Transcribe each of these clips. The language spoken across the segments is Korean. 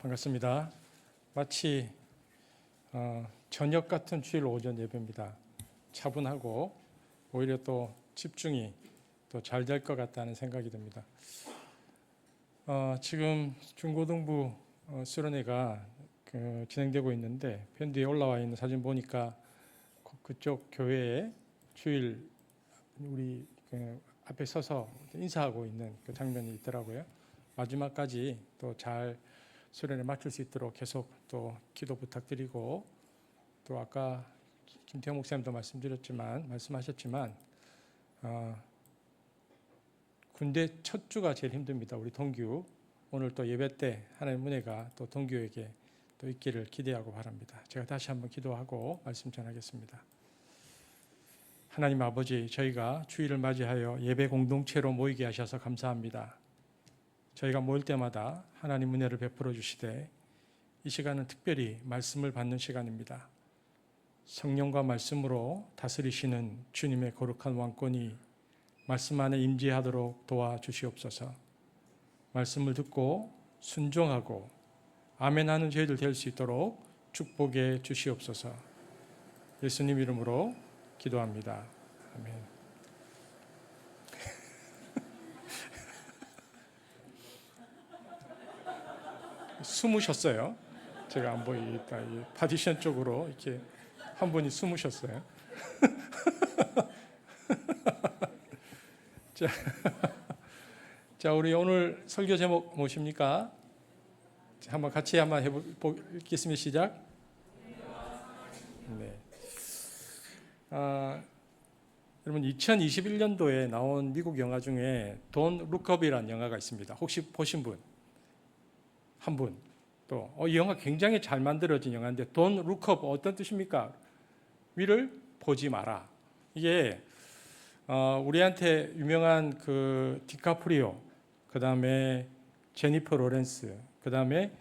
반갑습니다. 마치 저녁 같은 주일 오전 예배입니다. 차분하고 오히려 또 집중이 또 잘 될 것 같다는 생각이 듭니다. 지금 중고등부 수련회가 진행되고 있는데 밴드에 올라와 있는 사진 보니까 그쪽 교회에 주일 우리 앞에 서서 인사하고 있는 그 장면이 있더라고요. 마지막까지 또 잘 수련회 마칠 수 있도록 계속 또 기도 부탁드리고, 또 아까 김태형 목사님도 말씀하셨지만 군대 첫 주가 제일 힘듭니다. 우리 동규 오늘 또 예배 때 하나님의 은혜가 또 동규에게 또 있기를 기대하고 바랍니다. 제가 다시 한번 기도하고 말씀 전하겠습니다. 하나님 아버지, 저희가 주일을 맞이하여 예배 공동체로 모이게 하셔서 감사합니다. 저희가 모일 때마다 하나님 은혜를 베풀어 주시되 이 시간은 특별히 말씀을 받는 시간입니다. 성령과 말씀으로 다스리시는 주님의 거룩한 왕권이 말씀 안에 임재하도록 도와주시옵소서. 말씀을 듣고 순종하고 아멘하는 저희들 될 수 있도록 축복해 주시옵소서. 예수님 이름으로 기도합니다. 아멘. 숨으셨어요. 제가 안 보이니까 이 파티션 쪽으로 이렇게 한 분이 숨으셨어요. 자, 우리 오늘 설교 제목 무엇입니까? 같이 한번 해보겠습니다. 시작. 네. 여러분 2021년도에 나온 미국 영화 중에 돈 룩업이라는 영화가 있습니다. 혹시 보신 분? 한 분. 또 이 영화 굉장히 잘 만들어진 영화인데 돈 룩업 어떤 뜻입니까? 위를 보지 마라. 이게 우리한테 유명한 그 디카프리오, 그 다음에 제니퍼 로렌스, 그 다음에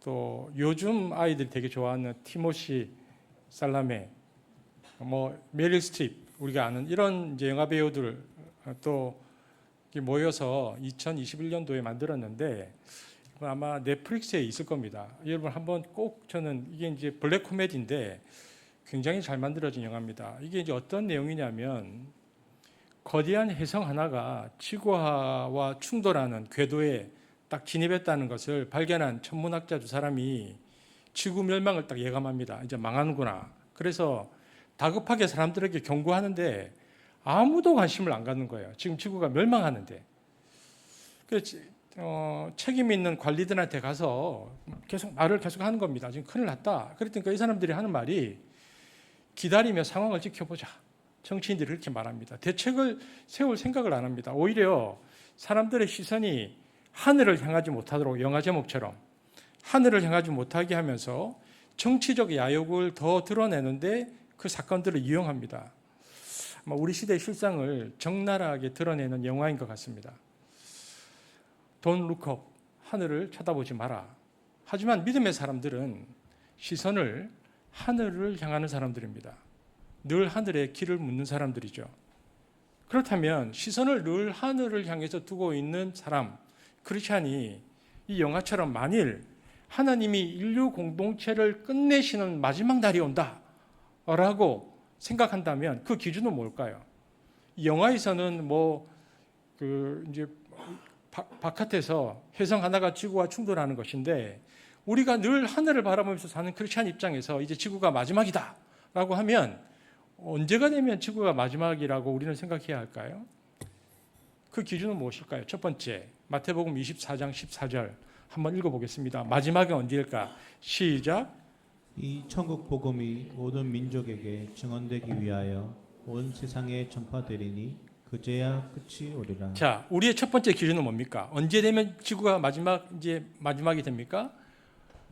또 요즘 아이들이 되게 좋아하는 티모시 살라메, 메릴 스트립, 우리가 아는 이런 이제 영화 배우들 또 모여서 2021년도에 만들었는데 아마 넷플릭스에 있을 겁니다. 여러분 한번 꼭, 저는 이게 이제 블랙 코미디인데 굉장히 잘 만들어진 영화입니다. 이게 이제 어떤 내용이냐면 거대한 혜성 하나가 지구와와 충돌하는 궤도에 딱 진입했다는 것을 발견한 천문학자 두 사람이 지구 멸망을 딱 예감합니다. 이제 망하는구나. 그래서 다급하게 사람들에게 경고하는데 아무도 관심을 안 갖는 거예요. 지금 지구가 멸망하는데. 그래서 책임 있는 관리들한테 가서 말을 계속 하는 겁니다. 지금 큰일 났다. 그랬더니 이 사람들이 하는 말이 기다리며 상황을 지켜보자. 정치인들이 그렇게 말합니다. 대책을 세울 생각을 안 합니다. 오히려 사람들의 시선이 하늘을 향하지 못하도록, 영화 제목처럼 하늘을 향하지 못하게 하면서 정치적 야욕을 더 드러내는데 그 사건들을 이용합니다. 우리 시대의 실상을 적나라하게 드러내는 영화인 것 같습니다. Don't look up, 하늘을 쳐다보지 마라. 하지만 믿음의 사람들은 시선을 하늘을 향하는 사람들입니다. 늘 하늘에 길을 묻는 사람들이죠. 그렇다면 시선을 늘 하늘을 향해서 두고 있는 사람, 크리스찬이 이 영화처럼 만일 하나님이 인류 공동체를 끝내시는 마지막 날이 온다 라고 생각한다면 그 기준은 뭘까요? 이 영화에서는 이제 바깥에서 혜성 하나가 지구와 충돌하는 것인데, 우리가 늘 하늘을 바라보면서 사는 크리스찬 입장에서 이제 지구가 마지막이다 라고 하면 언제가 되면 지구가 마지막이라고 우리는 생각해야 할까요? 그 기준은 무엇일까요? 첫 번째, 마태복음 24장 14절 한번 읽어보겠습니다. 마지막이 언제일까? 시작. 이 천국 복음이 모든 민족에게 증언되기 위하여 온 세상에 전파되리니 그제야 끝이 오리라. 자, 우리의 첫 번째 기준은 뭡니까? 언제 되면 지구가 마지막이 됩니까?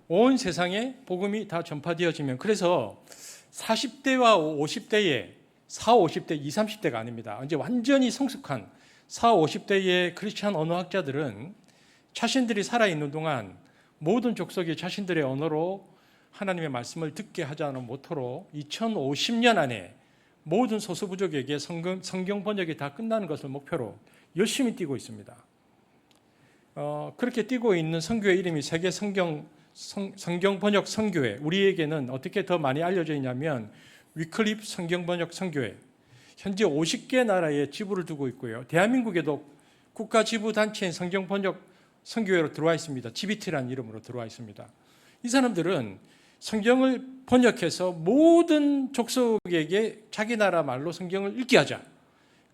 온 세상에 복음이 다 전파되어지면. 그래서 40대와 50대의 40, 50대, 20, 30대가 아닙니다. 이제 완전히 성숙한 40, 50대의 크리스찬 언어학자들은 자신들이 살아있는 동안 모든 족속이 자신들의 언어로 하나님의 말씀을 듣게 하자는 모토로 2050년 안에 모든 소수부족에게 성경 번역이 다 끝나는 것을 목표로 열심히 뛰고 있습니다. 그렇게 뛰고 있는 선교의 이름이 세계 성경 성경 번역 선교회, 우리에게는 어떻게 더 많이 알려져 있냐면 위클립 성경 번역 선교회, 현재 50개 나라에 지부를 두고 있고요. 대한민국에도 국가 지부 단체인 성경 번역 선교회로 들어와 있습니다. GBT라는 이름으로 들어와 있습니다. 이 사람들은 성경을 번역해서 모든 족속에게 자기 나라 말로 성경을 읽게 하자.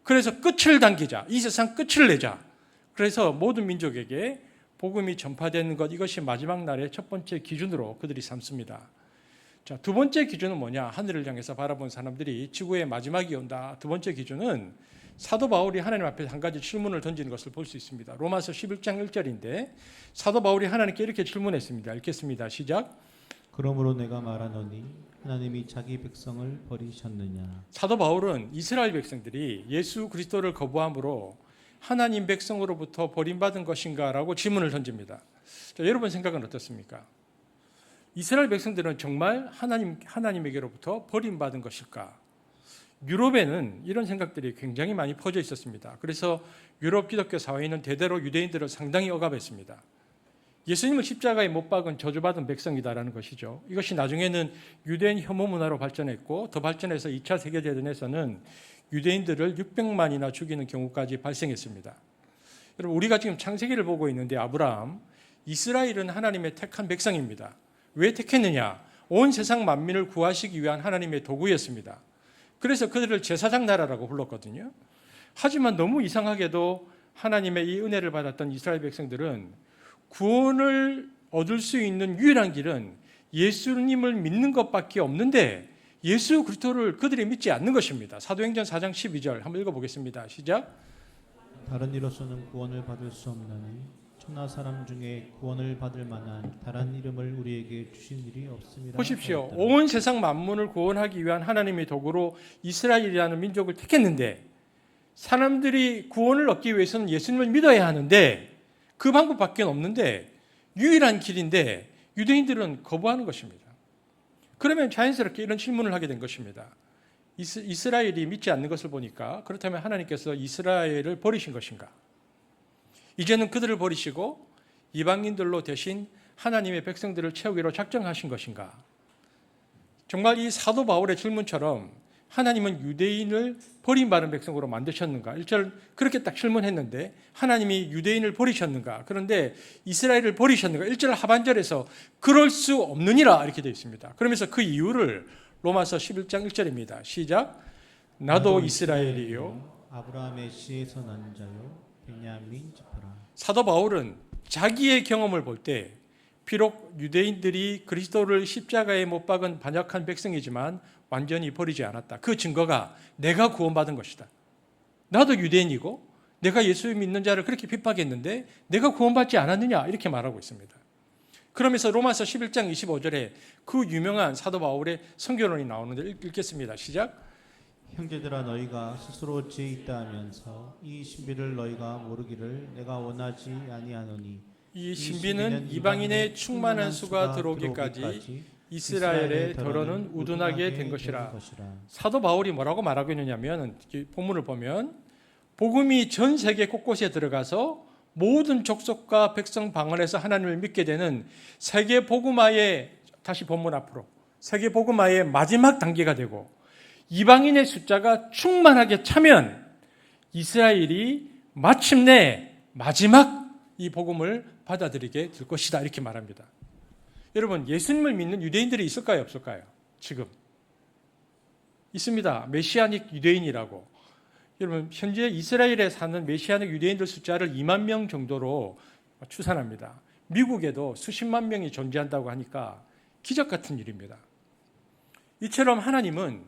그래서 끝을 당기자. 이 세상 끝을 내자. 그래서 모든 민족에게 복음이 전파되는 것, 이것이 마지막 날의 첫 번째 기준으로 그들이 삼습니다. 자, 두 번째 기준은 뭐냐? 하늘을 향해서 바라본 사람들이 지구의 마지막이 온다. 두 번째 기준은 사도 바울이 하나님 앞에 한 가지 질문을 던지는 것을 볼 수 있습니다. 로마서 11장 1절인데 사도 바울이 하나님께 이렇게 질문했습니다. 읽겠습니다. 시작. 그러므로 내가 말하노니 하나님이 자기 백성을 버리셨느냐. 사도 바울은 이스라엘 백성들이 예수 그리스도를 거부함으로 하나님 백성으로부터 버림받은 것인가 라고 질문을 던집니다. 자, 여러분 생각은 어떻습니까? 이스라엘 백성들은 정말 하나님에게로부터 버림받은 것일까? 유럽에는 이런 생각들이 굉장히 많이 퍼져 있었습니다. 그래서 유럽 기독교 사회는 대대로 유대인들을 상당히 억압했습니다. 예수님을 십자가에 못 박은 저주받은 백성이다라는 것이죠. 이것이 나중에는 유대인 혐오 문화로 발전했고 더 발전해서 2차 세계대전에서는 유대인들을 600만이나 죽이는 경우까지 발생했습니다. 여러분, 우리가 지금 창세기를 보고 있는데 아브라함, 이스라엘은 하나님의 택한 백성입니다. 왜 택했느냐? 온 세상 만민을 구하시기 위한 하나님의 도구였습니다. 그래서 그들을 제사장 나라라고 불렀거든요. 하지만 너무 이상하게도 하나님의 이 은혜를 받았던 이스라엘 백성들은 구원을 얻을 수 있는 유일한 길은 예수님을 믿는 것밖에 없는데 예수 그리스도를 그들이 믿지 않는 것입니다. 사도행전 4장 12절 한번 읽어보겠습니다. 시작. 다른 이로서는 구원을 받을 수 없나니 천하 사람 중에 구원을 받을 만한 다른 이름을 우리에게 주신 일이 없습니다. 보십시오. 하였더라. 온 세상 만문을 구원하기 위한 하나님의 도구로 이스라엘이라는 민족을 택했는데 사람들이 구원을 얻기 위해서는 예수님을 믿어야 하는데 그 방법밖에 없는데 유일한 길인데 유대인들은 거부하는 것입니다. 그러면 자연스럽게 이런 질문을 하게 된 것입니다. 이스라엘이 믿지 않는 것을 보니까 그렇다면 하나님께서 이스라엘을 버리신 것인가? 이제는 그들을 버리시고 이방인들로 대신 하나님의 백성들을 채우기로 작정하신 것인가? 정말 이 사도 바울의 질문처럼 하나님은 유대인을 버림받은 백성으로 만드셨는가? 1절 그렇게 딱 질문했는데 하나님이 유대인을 버리셨는가? 그런데 이스라엘을 버리셨는가? 1절 하반절에서 그럴 수 없느니라 이렇게 되어 있습니다. 그러면서 그 이유를 로마서 11장 1절입니다. 시작. 나도 이스라엘이요 아브라함의 씨에서 난 자요 베냐민 지파라. 사도 바울은 자기의 경험을 볼 때 비록 유대인들이 그리스도를 십자가에 못 박은 반역한 백성이지만 완전히 버리지 않았다. 그 증거가 내가 구원받은 것이다. 나도 유대인이고 내가 예수 믿는 자를 그렇게 핍박했는데 내가 구원받지 않았느냐 이렇게 말하고 있습니다. 그러면서 로마서 11장 25절에 그 유명한 사도 바울의 선교론이 나오는데 읽겠습니다. 시작. 형제들아 너희가 스스로 지혜 있다 하면서 이 신비를 너희가 모르기를 내가 원하지 아니하노니 이 신비는 이방인의 충만한 수가 들어오기까지 이스라엘의 더러는 우둔하게 된 것이라. 사도 바울이 뭐라고 말하고 있느냐면 본문을 보면 복음이 전 세계 곳곳에 들어가서 모든 족속과 백성 방언에서 하나님을 믿게 되는 세계 복음화의 다시 본문 앞으로 세계 복음화의 마지막 단계가 되고 이방인의 숫자가 충만하게 차면 이스라엘이 마침내 마지막 이 복음을 받아들이게 될 것이다 이렇게 말합니다. 여러분 예수님을 믿는 유대인들이 있을까요 없을까요? 지금 있습니다. 메시아닉 유대인이라고. 여러분 현재 이스라엘에 사는 메시아닉 유대인들 숫자를 2만 명 정도로 추산합니다. 미국에도 수십만 명이 존재한다고 하니까 기적 같은 일입니다. 이처럼 하나님은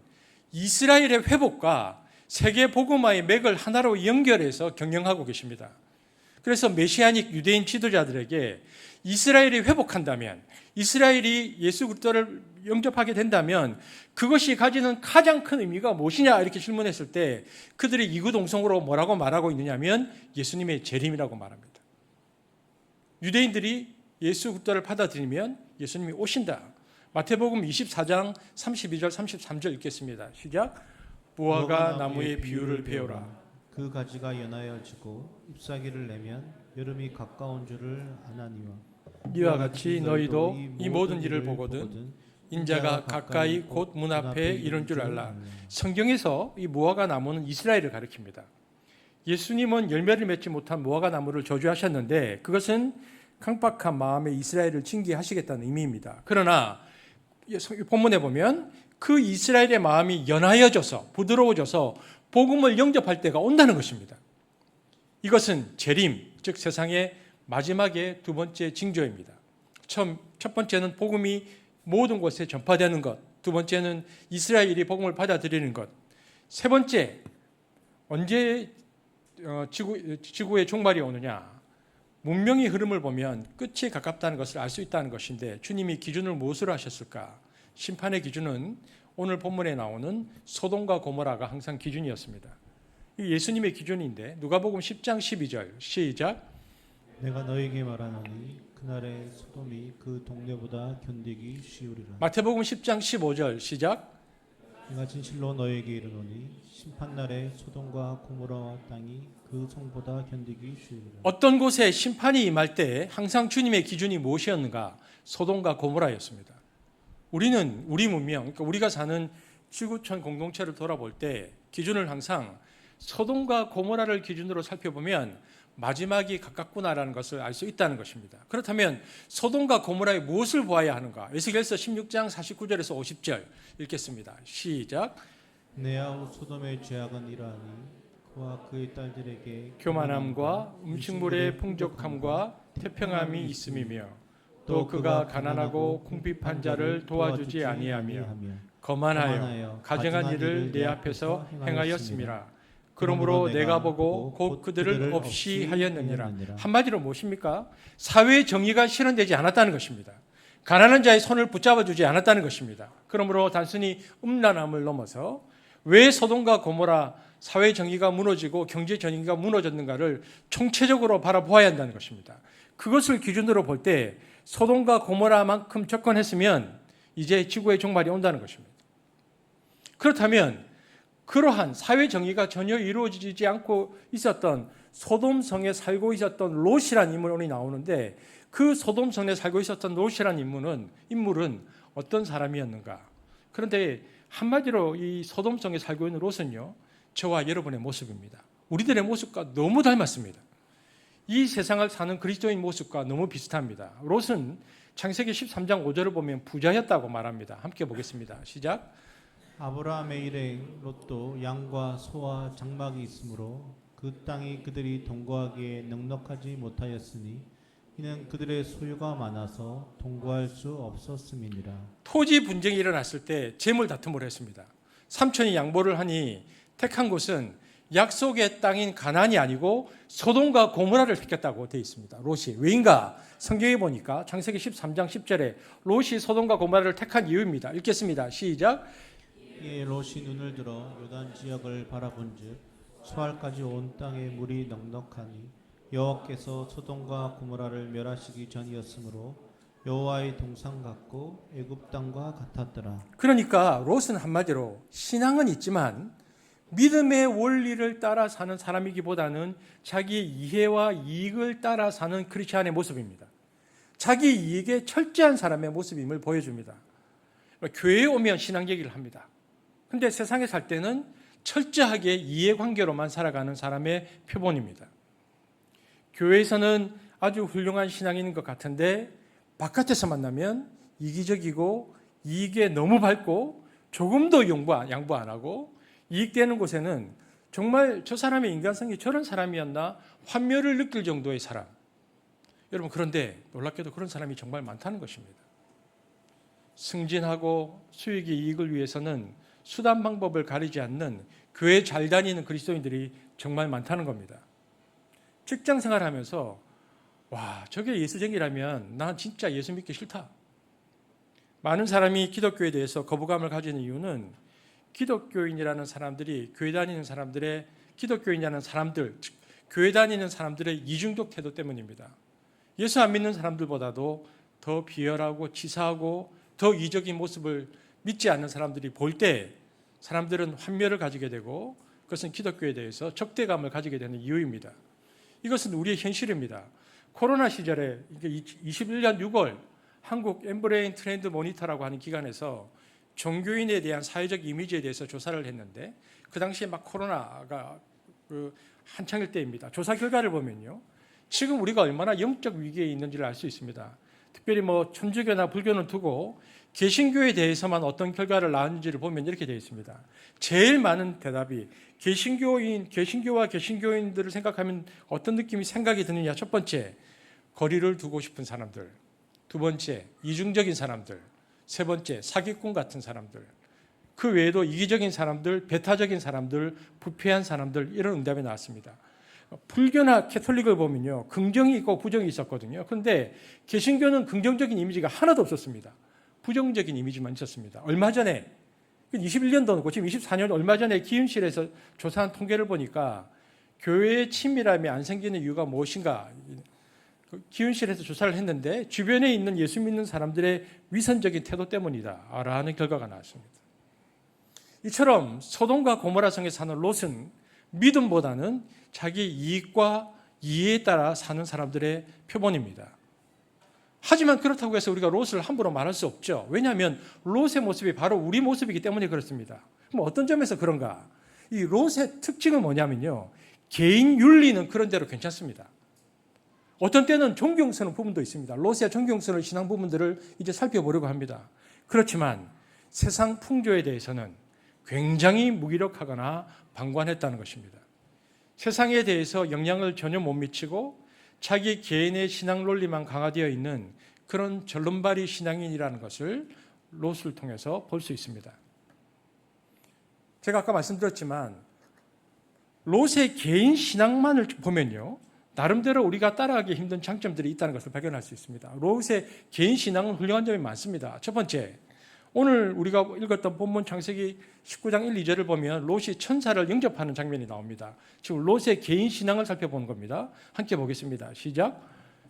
이스라엘의 회복과 세계 복음화의 맥을 하나로 연결해서 경영하고 계십니다. 그래서 메시아닉 유대인 지도자들에게 이스라엘이 회복한다면, 이스라엘이 예수 그리스도를 영접하게 된다면 그것이 가지는 가장 큰 의미가 무엇이냐 이렇게 질문했을 때 그들이 이구동성으로 뭐라고 말하고 있느냐면 예수님의 재림이라고 말합니다. 유대인들이 예수 그리스도를 받아들이면 예수님이 오신다. 마태복음 24장 32절 33절 읽겠습니다. 시작. 무화과 나무의 비유를 배우라. 그 가지가 연하여지고 잎사귀를 내면 여름이 가까운 줄을 아나니와 이와 같이 너희도 이 모든 일을 보거든 인자가 가까이 곧 문 앞에 이른 줄 알라. 성경에서 이 무화과 나무는 이스라엘을 가리킵니다. 예수님은 열매를 맺지 못한 무화과 나무를 저주하셨는데 그것은 강박한 마음의 이스라엘을 징계하시겠다는 의미입니다. 그러나 본문에 보면 그 이스라엘의 마음이 연하여져서 부드러워져서 복음을 영접할 때가 온다는 것입니다. 이것은 재림, 즉 세상의 마지막의 두 번째 징조입니다. 첫 번째는 복음이 모든 곳에 전파되는 것, 두 번째는 이스라엘이 복음을 받아들이는 것, 세 번째, 언제 지구의 종말이 오느냐? 문명의 흐름을 보면 끝이 가깝다는 것을 알 수 있다는 것인데 주님이 기준을 무엇으로 하셨을까? 심판의 기준은 오늘 본문에 나오는 소돔과 고모라가 항상 기준이었습니다. 예수님의 기준인데 누가복음 10장 12절 시작. 내가 너에게 말하노니 그날에 소돔이 그 동네보다 견디기 쉬우리라. 마태복음 10장 15절 시작. 내가 진실로 너에게 이르노니 심판날에 소돔과 고모라와 땅이 그 성보다 견디기 쉬우리라. 어떤 곳에 심판이 임할 때 항상 주님의 기준이 무엇이었는가? 소돔과 고모라였습니다. 우리는 우리 문명, 그러니까 우리가 사는 지구촌 공동체를 돌아볼 때 기준을 항상 소돔과 고모라를 기준으로 살펴보면 마지막이 가깝구나라는 것을 알 수 있다는 것입니다. 그렇다면 소돔과 고모라에 무엇을 보아야 하는가? 에스겔서 16장 49절에서 50절 읽겠습니다. 시작. 내 아우 소돔의 죄악은 이러하니 그와 그의 딸들에게 교만함과 음식물의 풍족함과 태평함이 있음이며 또 그가 가난하고 궁핍한 자를 도와주지 아니하며 거만하여 가증한 일을 내 앞에서 행하였음이라. 그러므로 내가 보고 곧 그들을 없이 하였느니라. 한마디로 무엇입니까? 사회의 정의가 실현되지 않았다는 것입니다. 가난한 자의 손을 붙잡아 주지 않았다는 것입니다. 그러므로 단순히 음란함을 넘어서 왜 소돔과 고모라 사회 정의가 무너지고 경제 정의가 무너졌는가를 총체적으로 바라보아야 한다는 것입니다. 그것을 기준으로 볼 때 소돔과 고모라만큼 접근했으면 이제 지구의 종말이 온다는 것입니다. 그렇다면 그러한 사회 정의가 전혀 이루어지지 않고 있었던 소돔성에 살고 있었던 롯이라는 인물이 나오는데 그 소돔성에 살고 있었던 롯이라는 인물은 어떤 사람이었는가? 그런데 한마디로 이 소돔성에 살고 있는 롯은요, 저와 여러분의 모습입니다. 우리들의 모습과 너무 닮았습니다. 이 세상을 사는 그리스도인 모습과 너무 비슷합니다. 롯은 창세기 13장 5절을 보면 부자였다고 말합니다. 함께 보겠습니다. 시작. 아브라함의 일행 롯도 양과 소와 장막이 있으므로 그 땅이 그들이 동거하기에 넉넉하지 못하였으니 이는 그들의 소유가 많아서 동거할 수 없었음이니라. 토지 분쟁이 일어났을 때 재물 다툼을 했습니다. 삼촌이 양보를 하니 택한 곳은 약속의 땅인 가나안이 아니고 소돔과 고모라를 택했다고 되어 있습니다. 롯이 왜인가? 성경에 보니까 창세기 13장 10절에 롯이 소돔과 고모라를 택한 이유입니다. 읽겠습니다. 시작. 이에 롯이 눈을 들어 요단 지역을 바라본즉 수알까지 온 땅에 물이 넉넉하니 여호와께서 소돔과 고모라를 멸하시기 전이었으므로 여호와의 동산 같고 애굽 땅과 같았더라. 그러니까 롯은 한마디로 신앙은 있지만 믿음의 원리를 따라 사는 사람이기보다는 자기 이해와 이익을 따라 사는 크리스찬의 모습입니다. 자기 이익에 철저한 사람의 모습임을 보여줍니다. 교회에 오면 신앙 얘기를 합니다. 근데 세상에 살 때는 철저하게 이해관계로만 살아가는 사람의 표본입니다. 교회에서는 아주 훌륭한 신앙인인 것 같은데 바깥에서 만나면 이기적이고 이익에 너무 밝고 조금도 양보 안 하고 이익되는 곳에는 정말 저 사람의 인간성이 저런 사람이었나 환멸을 느낄 정도의 사람. 여러분 그런데 놀랍게도 그런 사람이 정말 많다는 것입니다. 승진하고 수익의 이익을 위해서는 수단 방법을 가리지 않는 교회 잘 다니는 그리스도인들이 정말 많다는 겁니다. 직장 생활하면서 와 저게 예수쟁이라면 난 진짜 예수 믿기 싫다. 많은 사람이 기독교에 대해서 거부감을 가지는 이유는 기독교인이라는 사람들이 교회 다니는 사람들의 기독교인이라는 사람들, 즉 교회 다니는 사람들의 이중적 태도 때문입니다. 예수 안 믿는 사람들보다도 더 비열하고 치사하고 더 이적인 모습을 믿지 않는 사람들이 볼 때 사람들은 환멸을 가지게 되고 그것은 기독교에 대해서 적대감을 가지게 되는 이유입니다. 이것은 우리의 현실입니다. 코로나 시절에 21년 6월 한국 엠브레인 트렌드 모니터라고 하는 기관에서 종교인에 대한 사회적 이미지에 대해서 조사를 했는데 그 당시에 막 코로나가 한창일 때입니다. 조사 결과를 보면요, 지금 우리가 얼마나 영적 위기에 있는지를 알 수 있습니다. 특별히 뭐 천주교나 불교는 두고 개신교에 대해서만 어떤 결과를 낳았는지를 보면 이렇게 되어 있습니다. 제일 많은 대답이 개신교와 개신교인들을 생각하면 어떤 느낌이 생각이 드느냐. 첫 번째, 거리를 두고 싶은 사람들. 두 번째, 이중적인 사람들. 세 번째, 사기꾼 같은 사람들. 그 외에도 이기적인 사람들, 배타적인 사람들, 부패한 사람들, 이런 응답이 나왔습니다. 불교나 캐톨릭을 보면요, 긍정이 있고 부정이 있었거든요. 그런데 개신교는 긍정적인 이미지가 하나도 없었습니다. 부정적인 이미지만 있었습니다. 얼마 전에 21년도고 지금 24년 얼마 전에 기윤실에서 조사한 통계를 보니까 교회의 친밀함이 안 생기는 이유가 무엇인가, 기윤실에서 조사를 했는데 주변에 있는 예수 믿는 사람들의 위선적인 태도 때문이다라는 결과가 나왔습니다. 이처럼 소돔과 고모라 성에 사는 롯은 믿음보다는 자기 이익과 이해에 따라 사는 사람들의 표본입니다. 하지만 그렇다고 해서 우리가 롯을 함부로 말할 수 없죠. 왜냐하면 롯의 모습이 바로 우리 모습이기 때문에 그렇습니다. 그럼 어떤 점에서 그런가? 이 롯의 특징은 뭐냐면요, 개인 윤리는 그런 대로 괜찮습니다. 어떤 때는 존경스러운 부분도 있습니다. 롯의 존경스러운 신앙 부분들을 이제 살펴보려고 합니다. 그렇지만 세상 풍조에 대해서는 굉장히 무기력하거나 방관했다는 것입니다. 세상에 대해서 영향을 전혀 못 미치고 자기 개인의 신앙 논리만 강화되어 있는 그런 절름발이 신앙인이라는 것을 롯을 통해서 볼 수 있습니다. 제가 아까 말씀드렸지만 롯의 개인 신앙만을 보면요, 나름대로 우리가 따라가기 힘든 장점들이 있다는 것을 발견할 수 있습니다. 롯의 개인 신앙은 훌륭한 점이 많습니다. 첫 번째, 오늘 우리가 읽었던 본문 창세기 19장 1, 2절을 보면 롯이 천사를 영접하는 장면이 나옵니다. 지금 롯의 개인 신앙을 살펴보는 겁니다. 함께 보겠습니다. 시작.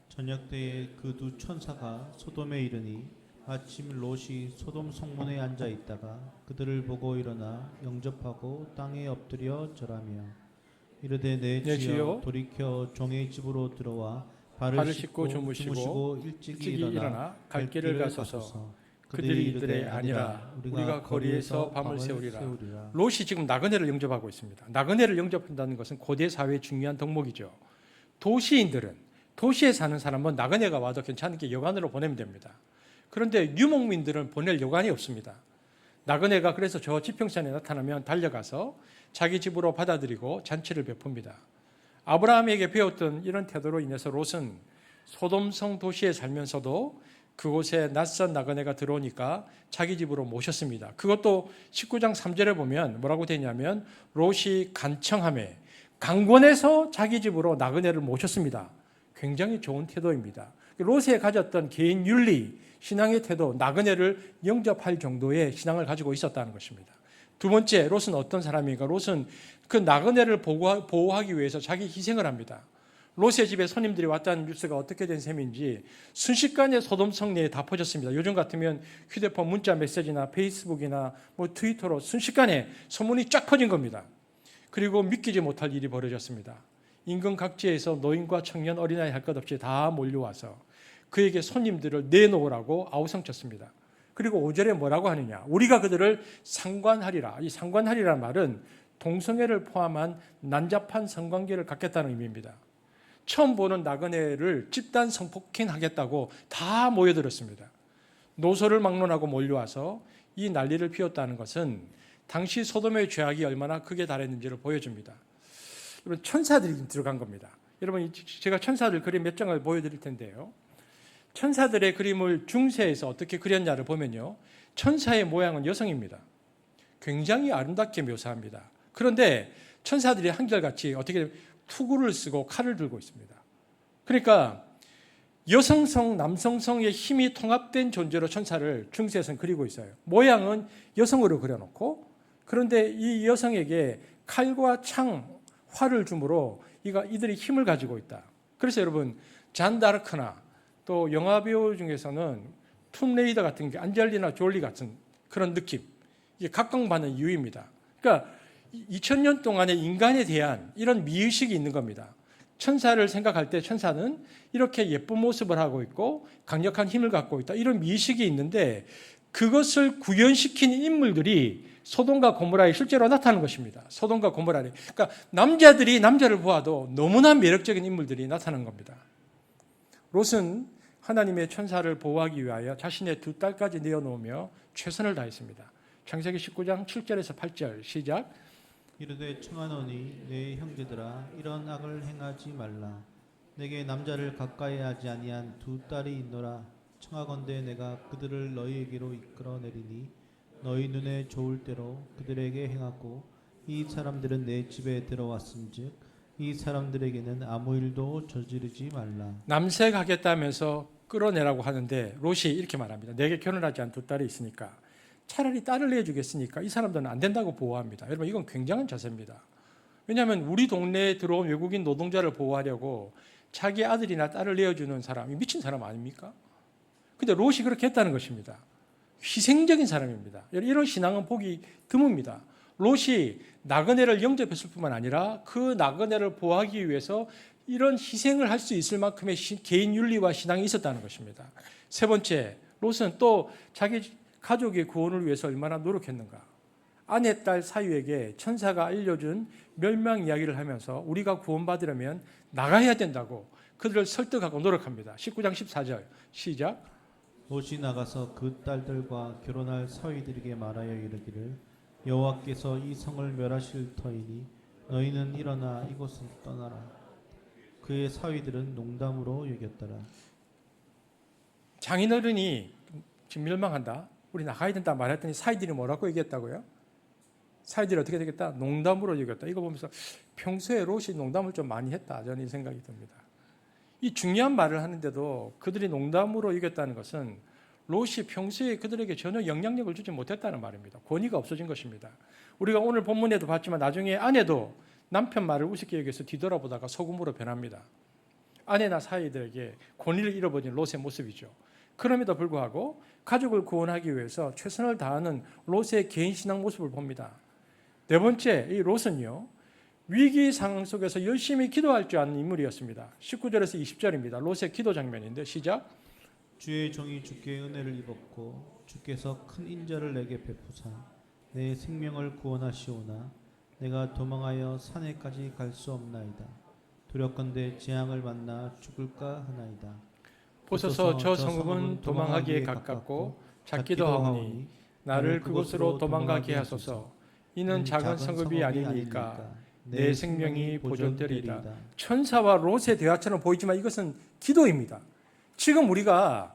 저녁 때에 그 두 천사가 소돔에 이르니 아침 롯이 소돔 성문에 앉아 있다가 그들을 보고 일어나 영접하고 땅에 엎드려 절하며 이르되 내 주여 돌이켜 종의 집으로 들어와 발을 씻고 주무시고 일찍이 일어나 갈 길을 가소서. 그들이 이르되 아니라 우리가 거리에서 밤을 새우리라. 롯이 지금 나그네를 영접하고 있습니다. 나그네를 영접한다는 것은 고대 사회의 중요한 덕목이죠. 도시인들은, 도시에 사는 사람은 나그네가 와도 괜찮게 여관으로 보내면 됩니다. 그런데 유목민들은 보낼 여관이 없습니다. 나그네가 그래서 저 지평선에 나타나면 달려가서 자기 집으로 받아들이고 잔치를 베풉니다. 아브라함에게 배웠던 이런 태도로 인해서 롯은 소돔성 도시에 살면서도 그곳에 낯선 나그네가 들어오니까 자기 집으로 모셨습니다. 그것도 19장 3절에 보면 뭐라고 되냐면 롯이 간청함에 강권해서 자기 집으로 나그네를 모셨습니다. 굉장히 좋은 태도입니다. 롯이 가졌던 개인 윤리, 신앙의 태도, 나그네를 영접할 정도의 신앙을 가지고 있었다는 것입니다. 두 번째, 롯은 어떤 사람인가? 롯은 그 나그네를 보호하기 위해서 자기 희생을 합니다. 롯의 집에 손님들이 왔다는 뉴스가 어떻게 된 셈인지 순식간에 소돔 성내에 다 퍼졌습니다. 요즘 같으면 휴대폰 문자 메시지나 페이스북이나 트위터로 순식간에 소문이 쫙 퍼진 겁니다. 그리고 믿기지 못할 일이 벌어졌습니다. 인근 각지에서 노인과 청년, 어린아이 할 것 없이 다 몰려와서 그에게 손님들을 내놓으라고 아우성쳤습니다. 그리고 5절에 뭐라고 하느냐? 우리가 그들을 상관하리라. 이 상관하리라는 말은 동성애를 포함한 난잡한 성관계를 갖겠다는 의미입니다. 처음 보는 나그네를 집단 성폭행하겠다고 다 모여들었습니다. 노소를 막론하고 몰려와서 이 난리를 피웠다는 것은 당시 소돔의 죄악이 얼마나 크게 달했는지를 보여줍니다. 여러분, 천사들이 들어간 겁니다. 여러분, 제가 천사들 그림 몇 장을 보여드릴 텐데요. 천사들의 그림을 중세에서 어떻게 그렸냐를 보면요, 천사의 모양은 여성입니다. 굉장히 아름답게 묘사합니다. 그런데 천사들이 한결같이 어떻게 투구를 쓰고 칼을 들고 있습니다. 그러니까 여성성, 남성성의 힘이 통합된 존재로 천사를 중세에서는 그리고 있어요. 모양은 여성으로 그려놓고, 그런데 이 여성에게 칼과 창, 활을 주므로 이들이 힘을 가지고 있다. 그래서 여러분, 잔 다르크나 또 영화배우 중에서는 툼레이더 같은 게 안젤리나 졸리 같은 그런 느낌, 이게 각광받는 이유입니다. 그러니까 2000년 동안의 인간에 대한 이런 미의식이 있는 겁니다. 천사를 생각할 때 천사는 이렇게 예쁜 모습을 하고 있고 강력한 힘을 갖고 있다. 이런 미식이 있는데 그것을 구현시킨 인물들이 소돔과 고모라에 실제로 나타나는 것입니다. 소돔과 고모라에. 그러니까 남자들이 남자를 보아도 너무나 매력적인 인물들이 나타나는 겁니다. 롯은 하나님의 천사를 보호하기 위하여 자신의 두 딸까지 내어놓으며 최선을 다했습니다. 창세기 19장 7절에서 8절 시작. 이르되 청하노니 내 형제들아 이런 악을 행하지 말라. 내게 남자를 가까이 하지 아니한 두 딸이 있노라. 청하건대 내가 그들을 너희에게로 이끌어내리니 너희 눈에 좋을 대로 그들에게 행하고 이 사람들은 내 집에 들어왔음즉 이 사람들에게는 아무 일도 저지르지 말라. 남색하겠다면서 끌어내라고 하는데 롯이 이렇게 말합니다. 내게 결혼하지 않은 두 딸이 있으니까 차라리 딸을 내주겠으니까 이 사람들은 안 된다고 보호합니다. 여러분 이건 굉장한 자세입니다. 왜냐하면 우리 동네에 들어온 외국인 노동자를 보호하려고 자기 아들이나 딸을 내어주는 사람이 미친 사람 아닙니까? 근데 롯이 그렇게 했다는 것입니다. 희생적인 사람입니다. 이런 신앙은 보기 드뭅니다. 롯이 나그네를 영접했을 뿐만 아니라 그 나그네를 보호하기 위해서 이런 희생을 할 수 있을 만큼의 개인 윤리와 신앙이 있었다는 것입니다. 세 번째, 롯은 또 자기 가족의 구원을 위해서 얼마나 노력했는가. 아내, 딸 사유에게 천사가 알려준 멸망 이야기를 하면서 우리가 구원받으려면 나가야 된다고 그들을 설득하고 노력합니다. 19장 14절 시작. 롯이 나가서 그 딸들과 결혼할 사위들에게 말하여 이르기를 여호와께서 이 성을 멸하실 터이니 너희는 일어나 이곳을 떠나라. 그의 사위들은 농담으로 여겼더라. 장인어른이 지금 멸망한다, 우리 나가야 된다 말했더니 사위들이 뭐라고 얘기했다고요? 사위들이 어떻게 되겠다? 농담으로 여겼다. 이거 보면서 평소에 롯이 농담을 좀 많이 했다, 저는 이 생각이 듭니다. 이 중요한 말을 하는데도 그들이 농담으로 여겼다는 것은 롯이 평소에 그들에게 전혀 영향력을 주지 못했다는 말입니다. 권위가 없어진 것입니다. 우리가 오늘 본문에도 봤지만 나중에 아내도 남편 말을 우습게 여겨서 뒤돌아보다가 소금으로 변합니다. 아내나 사위들에게 권위를 잃어버린 롯의 모습이죠. 그럼에도 불구하고 가족을 구원하기 위해서 최선을 다하는 롯의 개인 신앙 모습을 봅니다. 네 번째, 이 롯은요, 위기 상황 속에서 열심히 기도할 줄 아는 인물이었습니다. 19절에서 20절입니다. 롯의 기도 장면인데 시작. 주의 종이 주께 은혜를 입었고 주께서 큰 인자를 내게 베푸사 내 생명을 구원하시오나 내가 도망하여 산에까지 갈 수 없나이다. 두렵건대 재앙을 만나 죽을까 하나이다. 보소서 저 성읍은 도망하기에 가깝고 작기도 하오니 나를 그곳으로 도망가게 하소서. 이는 작은 성읍이 아니니까 내 생명이 보존되리이다. 천사와 롯의 대화처럼 보이지만 이것은 기도입니다. 지금 우리가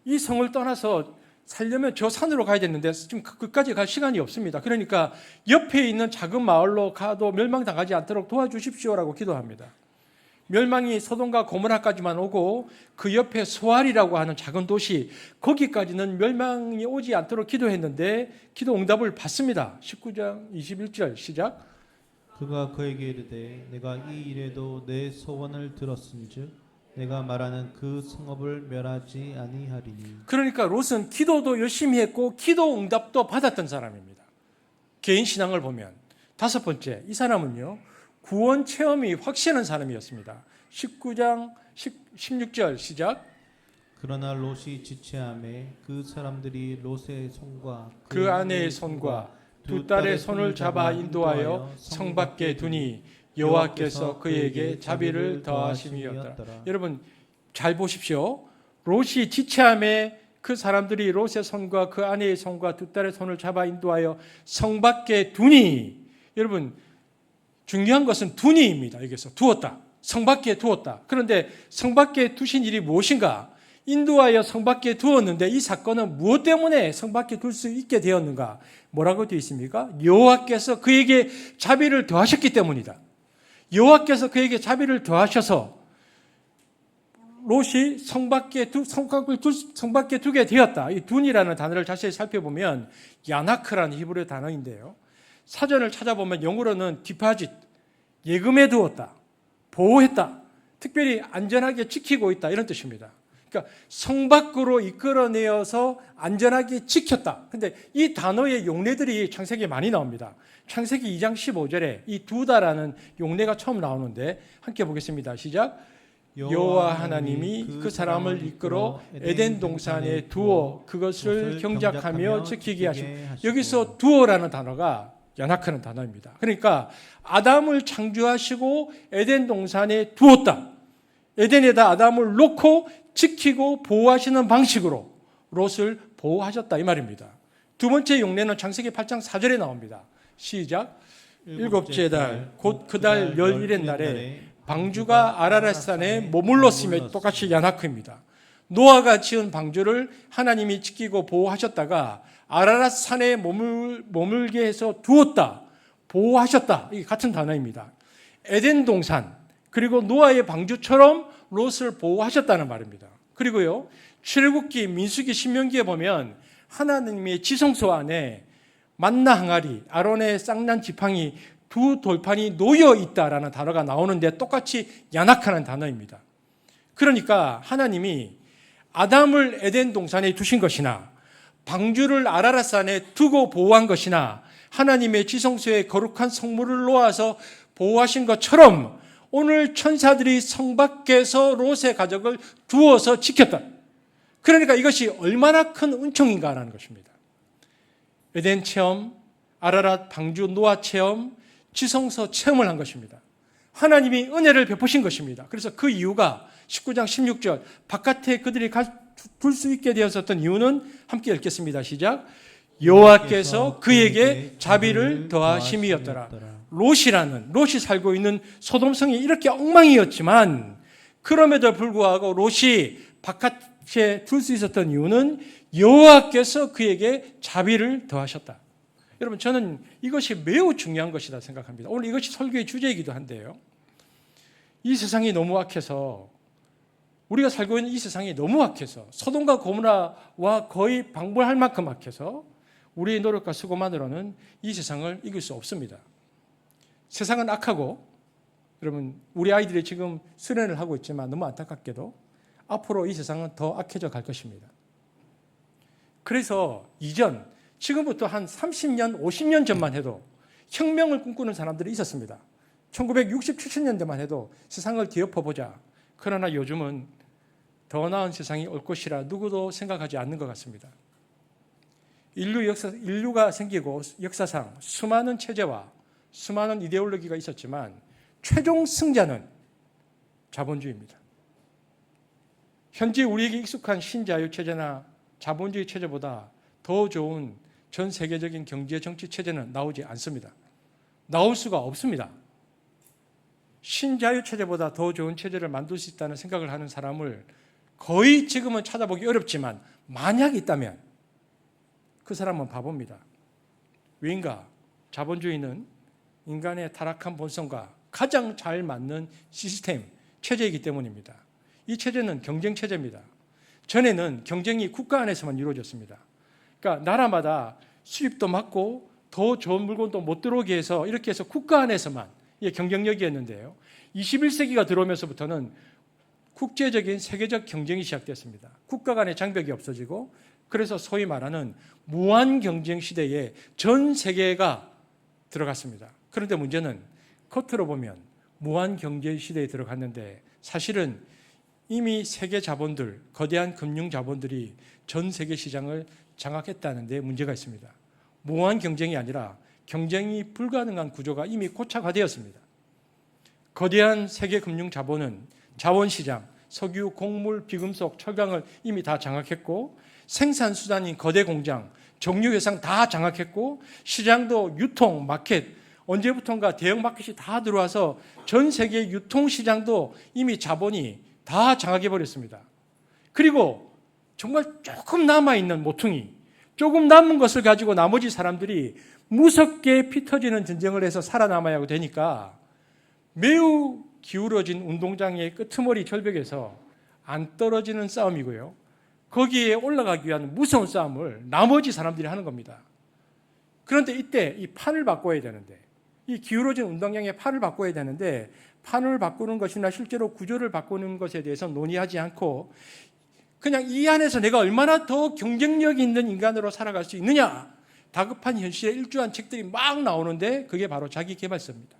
이 성을 떠나서 살려면 저 산으로 가야 되는데 지금 그까지 갈 시간이 없습니다. 그러니까 옆에 있는 작은 마을로 가도 멸망당하지 않도록 도와주십시오라고 기도합니다. 멸망이 소돔과 고모라까지만 오고 그 옆에 소알이라고 하는 작은 도시, 거기까지는 멸망이 오지 않도록 기도했는데 기도 응답을 받습니다. 19장 21절 시작. 그가 그에게 이르되 내가 이 일에도 내 소원을 들었은즉 내가 말하는 그 성읍을 멸하지 아니하리니. 그러니까 롯은 기도도 열심히 했고 기도 응답도 받았던 사람입니다. 개인 신앙을 보면. 다섯 번째, 이 사람은요, 구원 체험이 확실한 사람이었습니다. 19장 16절 시작. 그러나 롯이 지체함에 그 사람들이 롯의 손과 그 아내의 손과 두 딸의 손을 잡아 인도하여 성 밖에 두니 여호와께서 그에게 자비를 더하심이었더라. 여러분 잘 보십시오. 롯이 지체함에 그 사람들이 롯의 손과 그 아내의 손과 두 딸의 손을 잡아 인도하여 성 밖에 두니. 여러분 중요한 것은 두니입니다. 여기서 두었다. 성 밖에 두었다. 그런데 성 밖에 두신 일이 무엇인가? 인도하여 성 밖에 두었는데 이 사건은 무엇 때문에 성 밖에 둘 수 있게 되었는가? 뭐라고 되어 있습니까? 여호와께서 그에게 자비를 더하셨기 때문이다. 여호와께서 그에게 자비를 더하셔서 롯이 성 밖에 두게 되었다. 이 둔이라는 단어를 자세히 살펴보면 야나크라는 히브리 단어인데요. 사전을 찾아보면 영어로는 디파짓, 예금해 두었다, 보호했다, 특별히 안전하게 지키고 있다, 이런 뜻입니다. 그러니까 성 밖으로 이끌어내어서 안전하게 지켰다. 근데 이 단어의 용례들이 창세기에 많이 나옵니다. 창세기 2장 15절에 이 두다라는 용례가 처음 나오는데 함께 보겠습니다. 시작. 여호와 하나님이 그 사람을 이끌어 에덴 동산에 두어 그것을 경작하며 지키게 하시고, 여기서 두어라는 단어가 연합하는 단어입니다. 그러니까 아담을 창조하시고 에덴 동산에 두었다. 에덴에다 아담을 놓고 지키고 보호하시는 방식으로 롯을 보호하셨다 이 말입니다. 두 번째 용례는 창세기 8장 4절에 나옵니다. 시작. 일곱째 달 곧 그 달 11의 날에 방주가 아라랏산에 머물렀으며, 똑같이 야나크입니다. 노아가 지은 방주를 하나님이 지키고 보호하셨다가 아라랏산에 머물게 해서 두었다, 보호하셨다. 이게 같은 단어입니다. 에덴 동산 그리고 노아의 방주처럼 롯을 보호하셨다는 말입니다. 그리고요, 출애굽기, 민수기, 신명기에 보면 하나님의 지성소 안에 만나 항아리, 아론의 쌍난 지팡이 두 돌판이 놓여 있다라는 단어가 나오는데 똑같이 야낙하는 단어입니다. 그러니까 하나님이 아담을 에덴 동산에 두신 것이나 방주를 아라랏산에 두고 보호한 것이나 하나님의 지성소에 거룩한 성물을 놓아서 보호하신 것처럼 오늘 천사들이 성 밖에서 롯의 가족을 두어서 지켰다. 그러니까 이것이 얼마나 큰 은총인가라는 것입니다. 에덴 체험, 아라랏 방주 노아 체험, 지성소 체험을 한 것입니다. 하나님이 은혜를 베푸신 것입니다. 그래서 그 이유가 19장 16절 바깥에 그들이 둘 수 있게 되었었던 이유는 함께 읽겠습니다. 시작. 여호와께서 그에게 자비를 더하심이었더라. 롯이 살고 있는 소돔성이 이렇게 엉망이었지만 그럼에도 불구하고 롯이 바깥에 둘 수 있었던 이유는 여호와께서 그에게 자비를 더하셨다. 여러분, 저는 이것이 매우 중요한 것이다 생각합니다. 오늘 이것이 설교의 주제이기도 한데요. 이 세상이 너무 악해서, 우리가 살고 있는 이 세상이 너무 악해서, 소돔과 고모라와 거의 방불할 만큼 악해서 우리의 노력과 수고만으로는 이 세상을 이길 수 없습니다. 세상은 악하고, 여러분, 우리 아이들이 지금 수련을 하고 있지만 너무 안타깝게도 앞으로 이 세상은 더 악해져 갈 것입니다. 그래서 지금부터 한 30년, 50년 전만 해도 혁명을 꿈꾸는 사람들이 있었습니다. 1960, 70년대만 해도 세상을 뒤엎어보자. 그러나 요즘은 더 나은 세상이 올 것이라 누구도 생각하지 않는 것 같습니다. 인류가 생기고 역사상 수많은 체제와 수많은 이데올로기가 있었지만 최종 승자는 자본주의입니다. 현재 우리에게 익숙한 신자유 체제나 자본주의 체제보다 더 좋은 전 세계적인 경제 정치 체제는 나오지 않습니다. 나올 수가 없습니다. 신자유 체제보다 더 좋은 체제를 만들 수 있다는 생각을 하는 사람을 거의 지금은 찾아보기 어렵지만 만약 있다면 그 사람은 바보입니다. 왜인가? 자본주의는 인간의 타락한 본성과 가장 잘 맞는 시스템, 체제이기 때문입니다. 이 체제는 경쟁 체제입니다. 전에는 경쟁이 국가 안에서만 이루어졌습니다. 그러니까 나라마다 수입도 막고 더 좋은 물건도 못 들어오게 해서 이렇게 해서 국가 안에서만 이게 경쟁력이었는데요. 21세기가 들어오면서부터는 국제적인 세계적 경쟁이 시작됐습니다. 국가 간의 장벽이 없어지고, 그래서 소위 말하는 무한 경쟁 시대에 전 세계가 들어갔습니다. 그런데 문제는 겉으로 보면 무한 경제 시대에 들어갔는데 사실은 이미 세계 자본들, 거대한 금융 자본들이 전 세계 시장을 장악했다는 데 문제가 있습니다. 무한 경쟁이 아니라 경쟁이 불가능한 구조가 이미 고착화되었습니다. 거대한 세계 금융 자본은 자원시장, 석유, 곡물, 비금속, 철강을 이미 다 장악했고, 생산수단인 거대 공장, 정유회상 다 장악했고, 시장도 유통, 마켓, 언제부턴가 대형 마켓이 다 들어와서 전 세계 유통시장도 이미 자본이 다 장악해버렸습니다. 그리고 정말 조금 남아있는 모퉁이, 조금 남은 것을 가지고 나머지 사람들이 무섭게 피 터지는 전쟁을 해서 살아남아야 하고 되니까 매우 기울어진 운동장의 끄트머리 절벽에서 안 떨어지는 싸움이고요. 거기에 올라가기 위한 무서운 싸움을 나머지 사람들이 하는 겁니다. 그런데 이때 이 판을 바꿔야 되는데, 이 기울어진 운동장의 판을 바꿔야 되는데, 판을 바꾸는 것이나 실제로 구조를 바꾸는 것에 대해서 논의하지 않고 그냥 이 안에서 내가 얼마나 더 경쟁력 있는 인간으로 살아갈 수 있느냐, 다급한 현실에 일조한 책들이 막 나오는데 그게 바로 자기계발서입니다.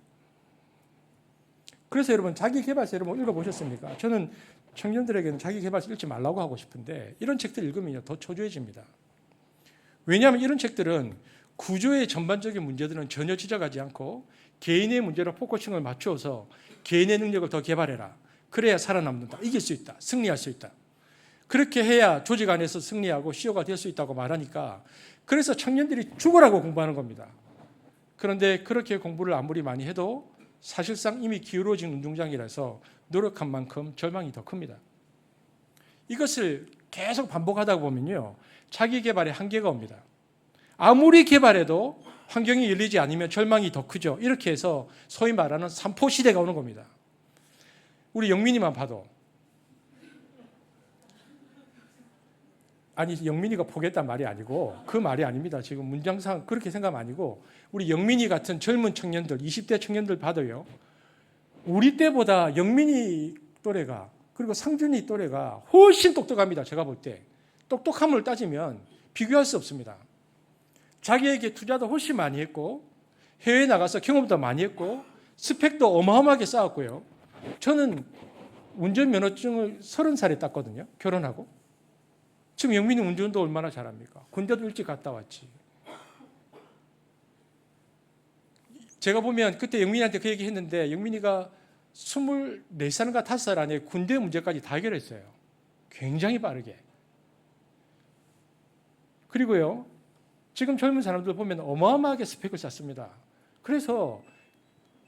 그래서 여러분, 자기계발서 여러분 읽어보셨습니까? 저는 청년들에게는 자기계발서 읽지 말라고 하고 싶은데 이런 책들 읽으면 더 초조해집니다. 왜냐하면 이런 책들은 구조의 전반적인 문제들은 전혀 지적하지 않고 개인의 문제로 포커싱을 맞추어서 개인의 능력을 더 개발해라. 그래야 살아남는다. 이길 수 있다. 승리할 수 있다. 그렇게 해야 조직 안에서 승리하고 CEO가 될 수 있다고 말하니까, 그래서 청년들이 죽으라고 공부하는 겁니다. 그런데 그렇게 공부를 아무리 많이 해도 사실상 이미 기울어진 운동장이라서 노력한 만큼 절망이 더 큽니다. 이것을 계속 반복하다 보면요, 자기 개발에 한계가 옵니다. 아무리 개발해도 환경이 열리지 않으면 절망이 더 크죠. 이렇게 해서 소위 말하는 삼포 시대가 오는 겁니다. 우리 영민이만 봐도, 아니 영민이가 포기했단 말이 아니고 그 말이 아닙니다. 지금 문장상 그렇게 생각하면 아니고, 우리 영민이 같은 젊은 청년들, 20대 청년들 봐도요, 우리 때보다 영민이 또래가, 그리고 상준이 또래가 훨씬 똑똑합니다. 제가 볼 때 똑똑함을 따지면 비교할 수 없습니다. 자기에게 투자도 훨씬 많이 했고, 해외에 나가서 경험도 많이 했고, 스펙도 어마어마하게 쌓았고요. 저는 운전면허증을 30살에 땄거든요. 결혼하고. 지금 영민이 운전도 얼마나 잘합니까? 군대도 일찍 갔다 왔지. 제가 보면 그때 영민이한테 그 얘기 했는데, 영민이가 24살인가 5살 안에 군대 문제까지 다 해결했어요. 굉장히 빠르게. 그리고요, 지금 젊은 사람들 보면 어마어마하게 스펙을 쌓습니다. 그래서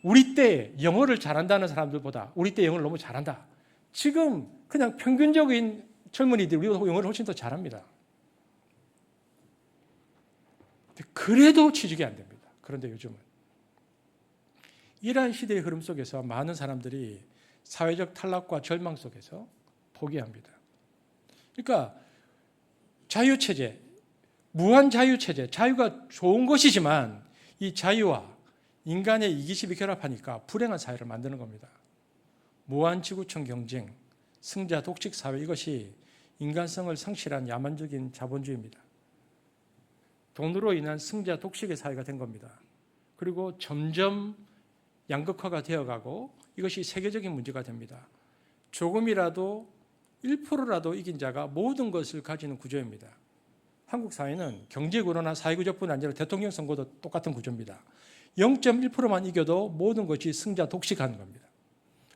우리 때 영어를 잘한다는 사람들보다 우리 때 영어를 너무 잘한다. 지금 그냥 평균적인 젊은이들이 우리가 영어를 훨씬 더 잘합니다. 그래도 취직이 안 됩니다. 그런데 요즘은 이러한 시대의 흐름 속에서 많은 사람들이 사회적 탈락과 절망 속에서 포기합니다. 그러니까 자유체제, 무한 자유체제, 자유가 좋은 것이지만 이 자유와 인간의 이기심이 결합하니까 불행한 사회를 만드는 겁니다. 무한 지구촌 경쟁, 승자 독식 사회, 이것이 인간성을 상실한 야만적인 자본주의입니다. 돈으로 인한 승자 독식의 사회가 된 겁니다. 그리고 점점 양극화가 되어가고 이것이 세계적인 문제가 됩니다. 조금이라도 1%라도 이긴 자가 모든 것을 가지는 구조입니다. 한국 사회는 경제구조나 사회구조뿐 아니라 대통령 선거도 똑같은 구조입니다. 0.1%만 이겨도 모든 것이 승자 독식하는 겁니다.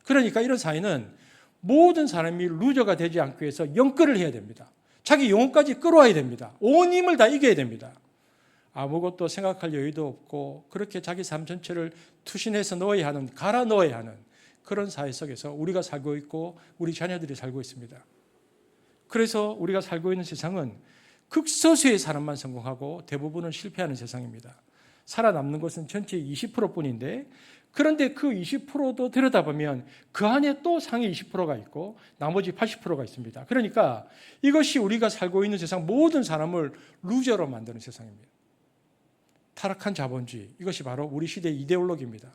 그러니까 이런 사회는 모든 사람이 루저가 되지 않기 위해서 영끌을 해야 됩니다. 자기 영혼까지 끌어와야 됩니다. 온 힘을 다 이겨야 됩니다. 아무것도 생각할 여유도 없고 그렇게 자기 삶 전체를 투신해서 넣어야 하는, 갈아 넣어야 하는 그런 사회 속에서 우리가 살고 있고 우리 자녀들이 살고 있습니다. 그래서 우리가 살고 있는 세상은 극소수의 사람만 성공하고 대부분은 실패하는 세상입니다. 살아남는 것은 전체의 20%뿐인데, 그런데 그 20%도 들여다보면 그 안에 또 상위 20%가 있고 나머지 80%가 있습니다. 그러니까 이것이 우리가 살고 있는 세상 모든 사람을 루저로 만드는 세상입니다. 타락한 자본주의, 이것이 바로 우리 시대의 이데올로기입니다.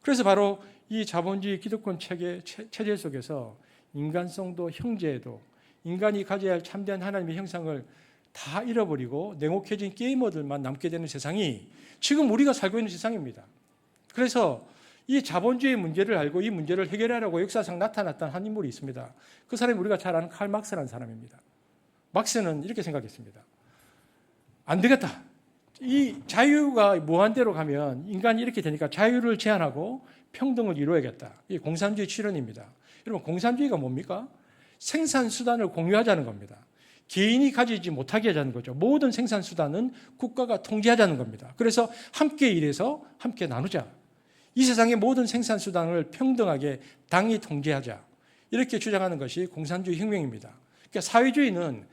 그래서 바로 이 자본주의 기득권 체제 속에서 인간성도 형제에도 인간이 가져야 할 참된 하나님의 형상을 다 잃어버리고 냉혹해진 게이머들만 남게 되는 세상이 지금 우리가 살고 있는 세상입니다. 그래서 이 자본주의 문제를 알고 이 문제를 해결하려고 역사상 나타났던 한 인물이 있습니다. 그 사람이 우리가 잘 아는 칼 막스라는 사람입니다. 막스는 이렇게 생각했습니다. 안 되겠다. 이 자유가 무한대로 가면 인간이 이렇게 되니까 자유를 제한하고 평등을 이루어야겠다. 이게 공산주의 실현입니다. 여러분, 공산주의가 뭡니까? 생산수단을 공유하자는 겁니다. 개인이 가지지 못하게 하자는 거죠. 모든 생산수단은 국가가 통제하자는 겁니다. 그래서 함께 일해서 함께 나누자. 이 세상의 모든 생산수단을 평등하게 당이 통제하자. 이렇게 주장하는 것이 공산주의 혁명입니다. 그러니까 사회주의는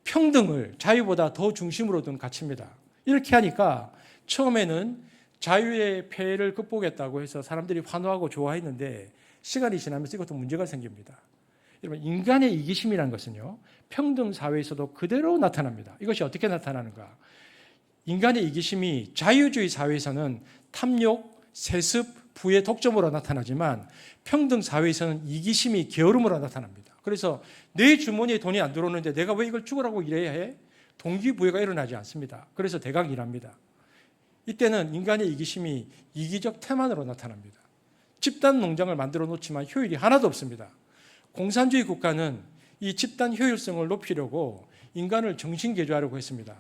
평등을 자유보다 더 중심으로 둔 가치입니다. 이렇게 하니까 처음에는 자유의 폐해를 극복했다고 해서 사람들이 환호하고 좋아했는데 시간이 지나면서 이것도 문제가 생깁니다. 여러분, 인간의 이기심이라는 것은요, 평등 사회에서도 그대로 나타납니다. 이것이 어떻게 나타나는가? 인간의 이기심이 자유주의 사회에서는 탐욕, 세습, 부의 독점으로 나타나지만 평등 사회에서는 이기심이 게으름으로 나타납니다. 그래서 내 주머니에 돈이 안 들어오는데 내가 왜 이걸 죽으라고 일해야 해? 동기부여가 일어나지 않습니다. 그래서 대강 일합니다. 이때는 인간의 이기심이 이기적 태만으로 나타납니다. 집단 농장을 만들어 놓지만 효율이 하나도 없습니다. 공산주의 국가는 이 집단 효율성을 높이려고 인간을 정신개조하려고 했습니다.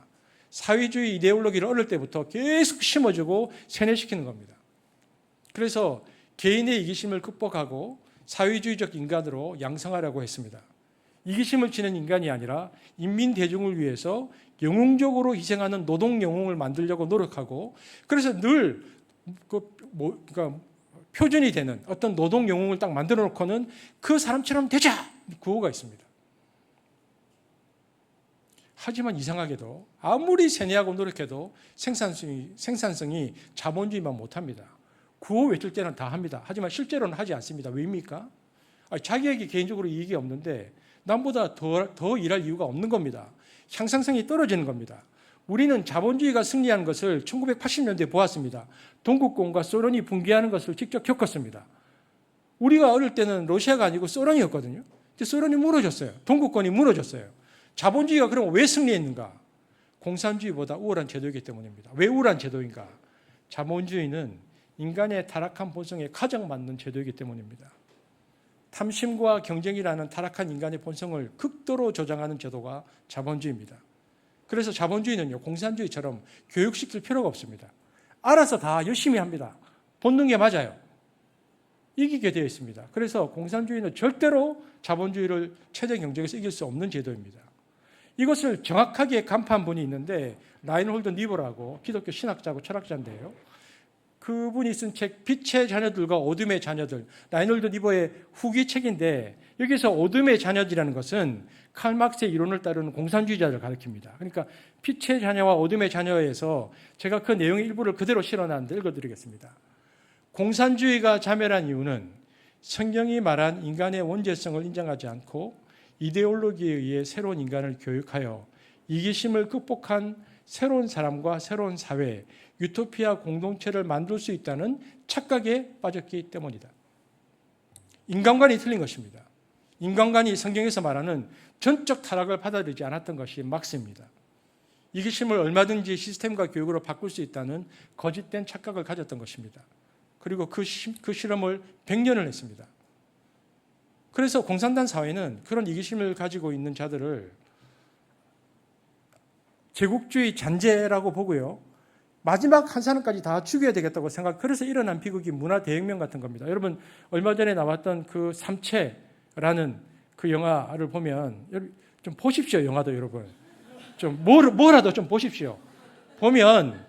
사회주의 이데올로기를 어릴 때부터 계속 심어주고 세뇌시키는 겁니다. 그래서 개인의 이기심을 극복하고 사회주의적 인간으로 양성하려고 했습니다. 이기심을 지닌 인간이 아니라 인민 대중을 위해서 영웅적으로 희생하는 노동 영웅을 만들려고 노력하고, 그래서 늘 그러니까 표준이 되는 어떤 노동 영웅을 딱 만들어 놓고는 그 사람처럼 되자! 구호가 있습니다. 하지만 이상하게도 아무리 세뇌하고 노력해도 생산성이 자본주의만 못합니다. 구호 외칠 때는 다 합니다. 하지만 실제로는 하지 않습니다. 왜입니까? 자기에게 개인적으로 이익이 없는데 남보다 더 일할 이유가 없는 겁니다. 향상성이 떨어지는 겁니다. 우리는 자본주의가 승리하는 것을 1980년대에 보았습니다. 동국공과 소련이 붕괴하는 것을 직접 겪었습니다. 우리가 어릴 때는 러시아가 아니고 소련이었거든요. 근데 소련이 무너졌어요. 동국권이 무너졌어요. 자본주의가 그럼 왜 승리했는가? 공산주의보다 우월한 제도이기 때문입니다. 왜 우월한 제도인가? 자본주의는 인간의 타락한 본성에 가장 맞는 제도이기 때문입니다. 탐심과 경쟁이라는 타락한 인간의 본성을 극도로 조장하는 제도가 자본주의입니다. 그래서 자본주의는요, 공산주의처럼 교육시킬 필요가 없습니다. 알아서 다 열심히 합니다. 본능에 맞아요. 이기게 되어 있습니다. 그래서 공산주의는 절대로 자본주의를 최대 경쟁에서 이길 수 없는 제도입니다. 이것을 정확하게 간파한 분이 있는데 라인홀드 니버라고 기독교 신학자고 철학자인데요. 그분이 쓴 책 빛의 자녀들과 어둠의 자녀들, 라인홀드 니버의 후기 책인데, 여기서 어둠의 자녀들이라는 것은 칼 막스의 이론을 따르는 공산주의자를 가리킵니다. 그러니까 빛의 자녀와 어둠의 자녀에서 제가 그 내용의 일부를 그대로 실어놨는데 읽어드리겠습니다. 공산주의가 자멸한 이유는 성경이 말한 인간의 원죄성을 인정하지 않고 이데올로기에 의해 새로운 인간을 교육하여 이기심을 극복한 새로운 사람과 새로운 사회, 유토피아 공동체를 만들 수 있다는 착각에 빠졌기 때문이다. 인간관이 틀린 것입니다. 인간관이 성경에서 말하는 전적 타락을 받아들이지 않았던 것이 막스입니다. 이기심을 얼마든지 시스템과 교육으로 바꿀 수 있다는 거짓된 착각을 가졌던 것입니다. 그리고 그 실험을 100년을 했습니다. 그래서 공산당 사회는 그런 이기심을 가지고 있는 자들을 제국주의 잔재라고 보고요. 마지막 한 사람까지 다 죽여야 되겠다고 그래서 일어난 비극이 문화대혁명 같은 겁니다. 여러분 얼마 전에 나왔던 그 삼체라는 그 영화를 보면 좀 보십시오. 영화도 여러분. 좀 뭐라도 좀 보십시오. 보면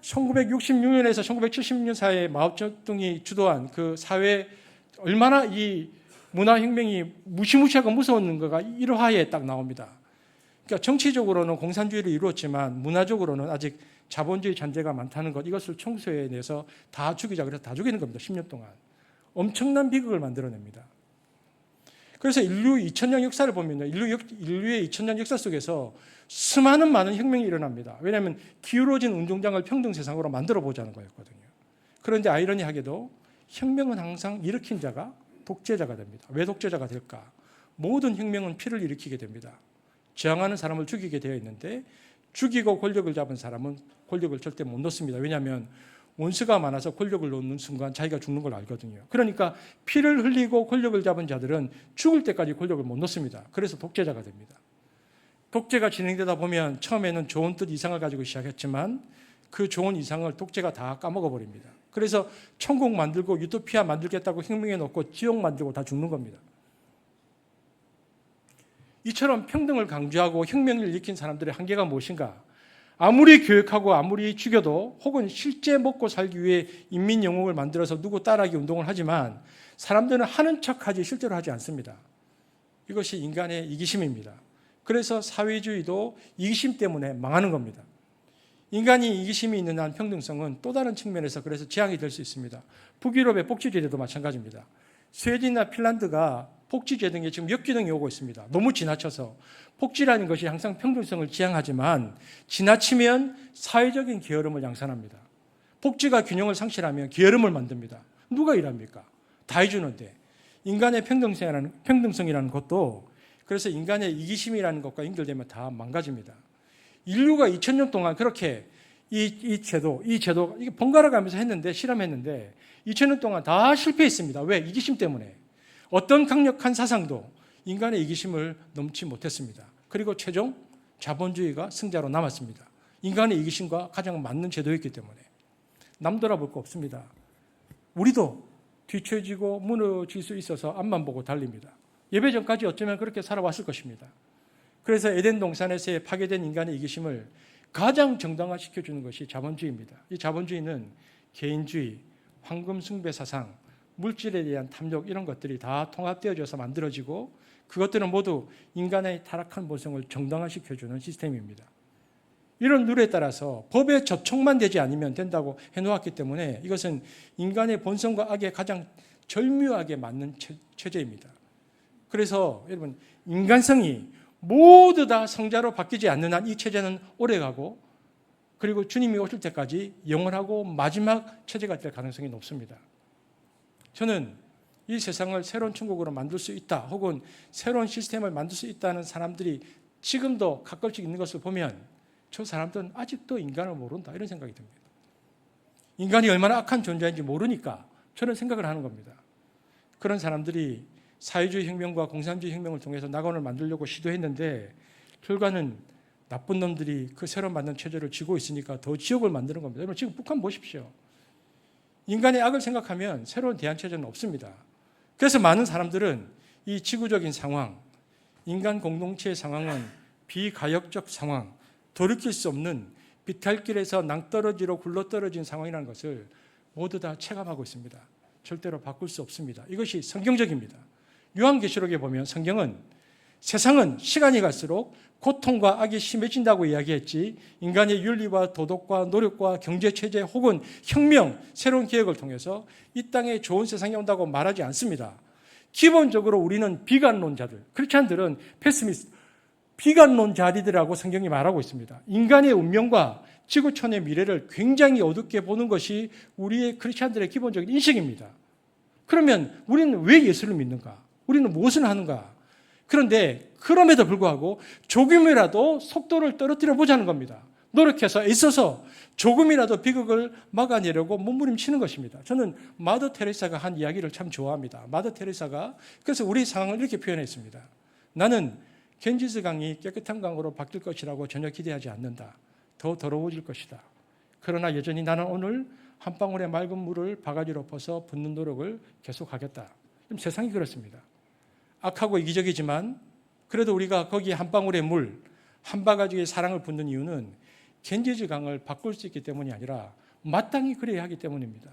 1966년에서 1970년 사이에 마오쩌둥이 주도한 그 사회 얼마나 이 문화혁명이 무시무시하고 무서운 거가 1화에 딱 나옵니다. 그러니까 정치적으로는 공산주의를 이루었지만 문화적으로는 아직 자본주의 잔재가 많다는 것, 이것을 청소해내서 다 죽이자 그래서 다 죽이는 겁니다. 10년 동안. 엄청난 비극을 만들어냅니다. 그래서 인류 2000년 역사를 보면요. 인류의 2000년 역사 속에서 수많은 많은 혁명이 일어납니다. 왜냐하면 기울어진 운동장을 평등 세상으로 만들어 보자는 거였거든요. 그런데 아이러니하게도 혁명은 항상 일으킨 자가 독재자가 됩니다. 왜 독재자가 될까? 모든 혁명은 피를 일으키게 됩니다. 저항하는 사람을 죽이게 되어 있는데 죽이고 권력을 잡은 사람은 권력을 절대 못 놓습니다. 왜냐하면 원수가 많아서 권력을 놓는 순간 자기가 죽는 걸 알거든요. 그러니까 피를 흘리고 권력을 잡은 자들은 죽을 때까지 권력을 못 놓습니다. 그래서 독재자가 됩니다. 독재가 진행되다 보면 처음에는 좋은 뜻 이상을 가지고 시작했지만 그 좋은 이상을 독재가 다 까먹어버립니다. 그래서 천국 만들고 유토피아 만들겠다고 혁명해 놓고 지옥 만들고 다 죽는 겁니다. 이처럼 평등을 강조하고 혁명을 일으킨 사람들의 한계가 무엇인가? 아무리 교육하고 아무리 죽여도 혹은 실제 먹고 살기 위해 인민 영웅을 만들어서 누구 따라하기 운동을 하지만 사람들은 하는 척하지 실제로 하지 않습니다. 이것이 인간의 이기심입니다. 그래서 사회주의도 이기심 때문에 망하는 겁니다. 인간이 이기심이 있는 한 평등성은 또 다른 측면에서 그래서 재앙이 될 수 있습니다. 북유럽의 복지제도도 마찬가지입니다. 스웨덴이나 핀란드가 복지제 등에 지금 역기능이 오고 있습니다. 너무 지나쳐서. 복지라는 것이 항상 평등성을 지향하지만 지나치면 사회적인 게으름을 양산합니다. 복지가 균형을 상실하면 게으름을 만듭니다. 누가 일합니까? 다 해주는데. 인간의 평등성이라는 것도 그래서 인간의 이기심이라는 것과 연결되면 다 망가집니다. 인류가 2000년 동안 그렇게 이 제도 이게 번갈아 가면서 했는데 실험했는데 2000년 동안 다 실패했습니다. 왜? 이기심 때문에. 어떤 강력한 사상도 인간의 이기심을 넘지 못했습니다. 그리고 최종 자본주의가 승자로 남았습니다. 인간의 이기심과 가장 맞는 제도였기 때문에 남돌아볼 거 없습니다. 우리도 뒤처지고 무너질 수 있어서 앞만 보고 달립니다. 예배 전까지 어쩌면 그렇게 살아왔을 것입니다. 그래서 에덴 동산에서의 파괴된 인간의 이기심을 가장 정당화시켜주는 것이 자본주의입니다. 이 자본주의는 개인주의, 황금 숭배 사상, 물질에 대한 탐욕 이런 것들이 다 통합되어져서 만들어지고 그것들은 모두 인간의 타락한 본성을 정당화시켜주는 시스템입니다. 이런 룰에 따라서 법에 접촉만 되지 않으면 된다고 해놓았기 때문에 이것은 인간의 본성과 악에 가장 절묘하게 맞는 체제입니다. 그래서 여러분 인간성이 모두 다 성자로 바뀌지 않는 한 이 체제는 오래가고 그리고 주님이 오실 때까지 영원하고 마지막 체제가 될 가능성이 높습니다. 저는 이 세상을 새로운 천국으로 만들 수 있다 혹은 새로운 시스템을 만들 수 있다는 사람들이 지금도 가끔씩 있는 것을 보면 저 사람들은 아직도 인간을 모른다 이런 생각이 듭니다. 인간이 얼마나 악한 존재인지 모르니까 저는 생각을 하는 겁니다. 그런 사람들이 사회주의 혁명과 공산주의 혁명을 통해서 낙원을 만들려고 시도했는데 결과는 나쁜 놈들이 그 새로 만든 체제를 쥐고 있으니까 더 지옥을 만드는 겁니다. 여러분 지금 북한 보십시오. 인간의 악을 생각하면 새로운 대안체제는 없습니다. 그래서 많은 사람들은 이 지구적인 상황, 인간 공동체의 상황은 비가역적 상황, 돌이킬 수 없는 비탈길에서 낭떠러지로 굴러떨어진 상황이라는 것을 모두 다 체감하고 있습니다. 절대로 바꿀 수 없습니다. 이것이 성경적입니다. 요한계시록에 보면 성경은 세상은 시간이 갈수록 고통과 악이 심해진다고 이야기했지 인간의 윤리와 도덕과 노력과 경제체제 혹은 혁명, 새로운 개혁을 통해서 이 땅에 좋은 세상이 온다고 말하지 않습니다. 기본적으로 우리는 비관론자들, 크리스찬들은 패시미스트, 비관론자리들이라고 성경이 말하고 있습니다. 인간의 운명과 지구촌의 미래를 굉장히 어둡게 보는 것이 우리의 크리스찬들의 기본적인 인식입니다. 그러면 우리는 왜 예수를 믿는가? 우리는 무엇을 하는가? 그런데 그럼에도 불구하고 조금이라도 속도를 떨어뜨려 보자는 겁니다. 노력해서 애써서 조금이라도 비극을 막아내려고 몸부림치는 것입니다. 저는 마더 테레사가 한 이야기를 참 좋아합니다. 마더 테레사가 그래서 우리 상황을 이렇게 표현했습니다. 나는 겐지스 강이 깨끗한 강으로 바뀔 것이라고 전혀 기대하지 않는다. 더 더러워질 것이다. 그러나 여전히 나는 오늘 한 방울의 맑은 물을 바가지로 퍼서 붓는 노력을 계속하겠다. 세상이 그렇습니다. 악하고 이기적이지만 그래도 우리가 거기에 한 방울의 물, 한 바가지의 사랑을 붓는 이유는 겐지즈 강을 바꿀 수 있기 때문이 아니라 마땅히 그래야 하기 때문입니다.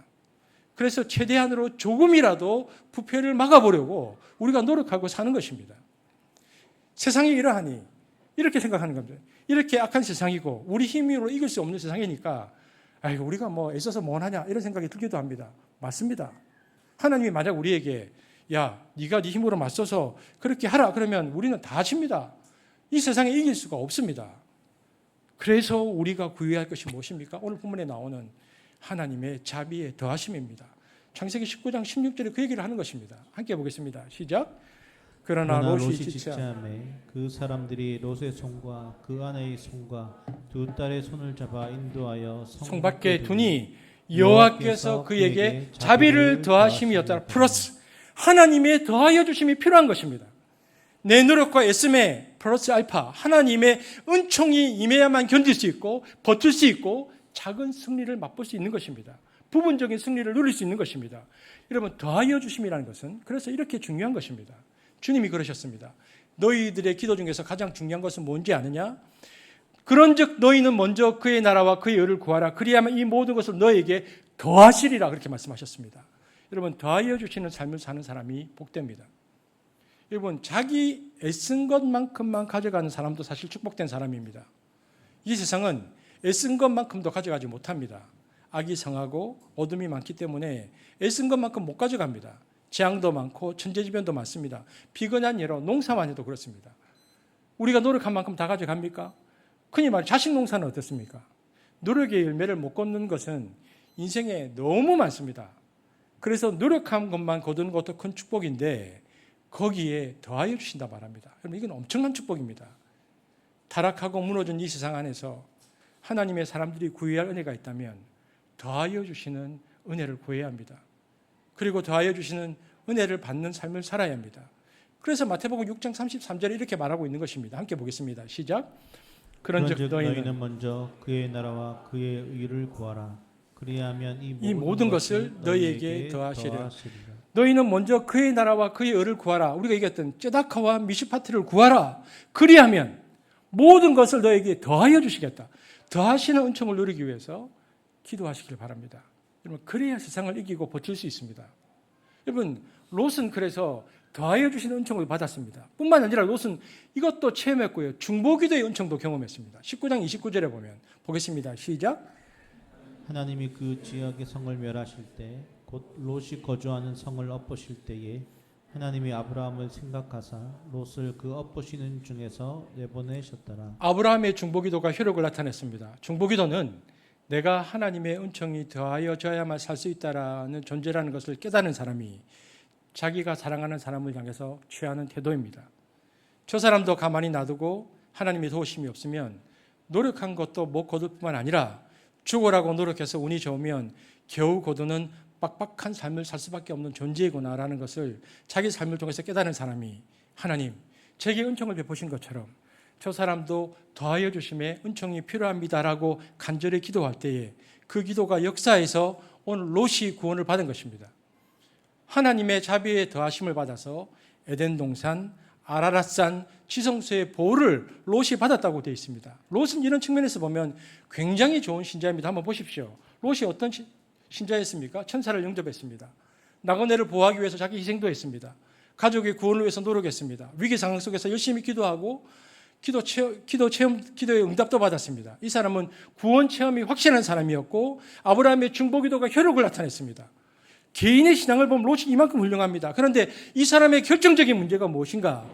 그래서 최대한으로 조금이라도 부패를 막아보려고 우리가 노력하고 사는 것입니다. 세상이 이러하니 이렇게 생각하는 겁니다. 이렇게 악한 세상이고 우리 힘으로 이길 수 없는 세상이니까 아이고 우리가 뭐 애써서 뭘 하냐 이런 생각이 들기도 합니다. 맞습니다. 하나님이 만약 우리에게 야 네가 네 힘으로 맞서서 그렇게 하라 그러면 우리는 다 집니다. 이 세상에 이길 수가 없습니다. 그래서 우리가 구해야 할 것이 무엇입니까? 오늘 본문에 나오는 하나님의 자비의 더하심입니다. 창세기 19장 16절에 그 얘기를 하는 것입니다. 함께 보겠습니다. 시작. 그러나 롯이 지체함에 그 사람들이 롯의 손과 그 아내의 손과 두 딸의 손을 잡아 인도하여 성 밖에 두니 여호와께서 그에게 자비를 더하심이었다. 플러스 하나님의 더하여 주심이 필요한 것입니다. 내 노력과 애씀에 플러스 알파 하나님의 은총이 임해야만 견딜 수 있고 버틸 수 있고 작은 승리를 맛볼 수 있는 것입니다. 부분적인 승리를 누릴 수 있는 것입니다. 여러분 더하여 주심이라는 것은 그래서 이렇게 중요한 것입니다. 주님이 그러셨습니다. 너희들의 기도 중에서 가장 중요한 것은 뭔지 아느냐? 그런즉 너희는 먼저 그의 나라와 그의 의를 구하라. 그리하면 이 모든 것을 너희에게 더하시리라 그렇게 말씀하셨습니다. 여러분 더하여 주시는 삶을 사는 사람이 복됩니다. 여러분 자기 애쓴 것만큼만 가져가는 사람도 사실 축복된 사람입니다. 이 세상은 애쓴 것만큼도 가져가지 못합니다. 악이 성하고 어둠이 많기 때문에 애쓴 것만큼 못 가져갑니다. 재앙도 많고 천재지변도 많습니다. 비근한 예로 농사만 해도 그렇습니다. 우리가 노력한 만큼 다 가져갑니까? 흔히 말해 자식 농사는 어떻습니까? 노력의 열매를 못 걷는 것은 인생에 너무 많습니다. 그래서 노력한 것만 거두는 것도 큰 축복인데 거기에 더하여 주신다 말합니다. 여러분 이건 엄청난 축복입니다. 타락하고 무너진 이 세상 안에서 하나님의 사람들이 구해야 할 은혜가 있다면 더하여 주시는 은혜를 구해야 합니다. 그리고 더하여 주시는 은혜를 받는 삶을 살아야 합니다. 그래서 마태복음 6장 33절에 이렇게 말하고 있는 것입니다. 함께 보겠습니다. 시작. 그런즉 너희는 먼저 그의 나라와 그의 의를 구하라. 그리하면 이 모든 것을 너희에게 더하시리라. 더하시리라. 너희는 먼저 그의 나라와 그의 의를 구하라. 우리가 얘기했던 쯔다카와 미슈파트를 구하라. 그리하면 모든 것을 너희에게 더하여 주시겠다. 더하시는 은총을 누리기 위해서 기도하시길 바랍니다. 여러분 그래야 세상을 이기고 버틸 수 있습니다. 여러분 롯은 그래서 더하여 주시는 은총을 받았습니다. 뿐만 아니라 롯은 이것도 체험했고요. 중보기도의 은총도 경험했습니다. 19장 29절에 보면 보겠습니다. 시작. 하나님이 그 지역의 성을 멸하실 때 곧 롯이 거주하는 성을 엎으실 때에 하나님이 아브라함을 생각하사 롯을 그 엎으시는 중에서 내보내셨더라. 아브라함의 중보기도가 효력을 나타냈습니다. 중보기도는 내가 하나님의 은총이 더하여져야만 살 수 있다라는 존재라는 것을 깨닫는 사람이 자기가 사랑하는 사람을 향해서 취하는 태도입니다. 저 사람도 가만히 놔두고 하나님의 도우심이 없으면 노력한 것도 못 거둘 뿐만 아니라 죽으라고 노력해서 운이 좋으면 겨우 거두는 빡빡한 삶을 살 수밖에 없는 존재이구나라는 것을 자기 삶을 통해서 깨닫는 사람이 하나님, 제게 은총을 베푸신 것처럼 저 사람도 더하여 주심에 은총이 필요합니다라고 간절히 기도할 때에 그 기도가 역사에서 오늘 롯이 구원을 받은 것입니다. 하나님의 자비에 더하심을 받아서 에덴 동산, 아라랏산, 지성소의 보호를 롯이 받았다고 되어 있습니다. 롯은 이런 측면에서 보면 굉장히 좋은 신자입니다. 한번 보십시오. 롯이 어떤 신자였습니까? 천사를 영접했습니다. 나그네를 보호하기 위해서 자기 희생도 했습니다. 가족의 구원을 위해서 노력했습니다. 위기 상황 속에서 열심히 기도하고 기도의 응답도 받았습니다. 이 사람은 구원 체험이 확실한 사람이었고 아브라함의 중보기도가 효력을 나타냈습니다. 개인의 신앙을 보면 롯이 이만큼 훌륭합니다. 그런데 이 사람의 결정적인 문제가 무엇인가?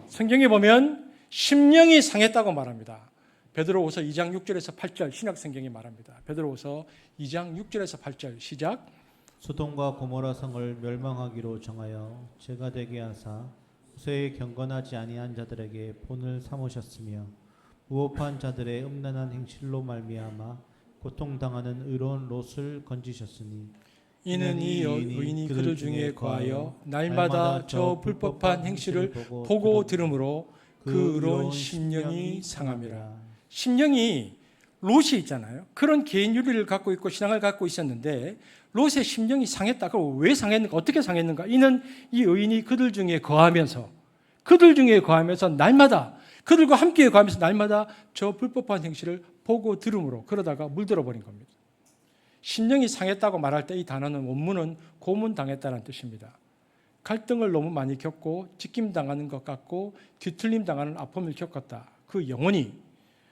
성경에 보면 심령이 상했다고 말합니다. 베드로후서 2장 6절에서 8절 신약 성경이 말합니다. 베드로후서 2장 6절에서 8절 시작. 소돔과 고모라 성을 멸망하기로 정하여 죄가 되게 하사 후세에 경건하지 아니한 자들에게 본을 삼으셨으며 무업한 자들의 음란한 행실로 말미암아 고통당하는 의로운 롯을 건지셨으니 이는 이 의인이 그들 중에 거하여 날마다 저 불법한 행실을 보고 들으므로 그 의로운 심령이 상함이라. 심령이 롯이 있잖아요. 그런 개인 윤리를 갖고 있고 신앙을 갖고 있었는데 롯의 심령이 상했다. 그럼 왜 상했는가? 어떻게 상했는가? 이는 이 의인이 그들 중에 거하면서 날마다 그들과 함께 거하면서 날마다 저 불법한 행실을 보고 들음으로 그러다가 물들어 버린 겁니다. 심령이 상했다고 말할 때 이 단어는 원문은 고문당했다는 뜻입니다. 갈등을 너무 많이 겪고 직김당하는 것 같고 뒤틀림 당하는 아픔을 겪었다. 그 영혼이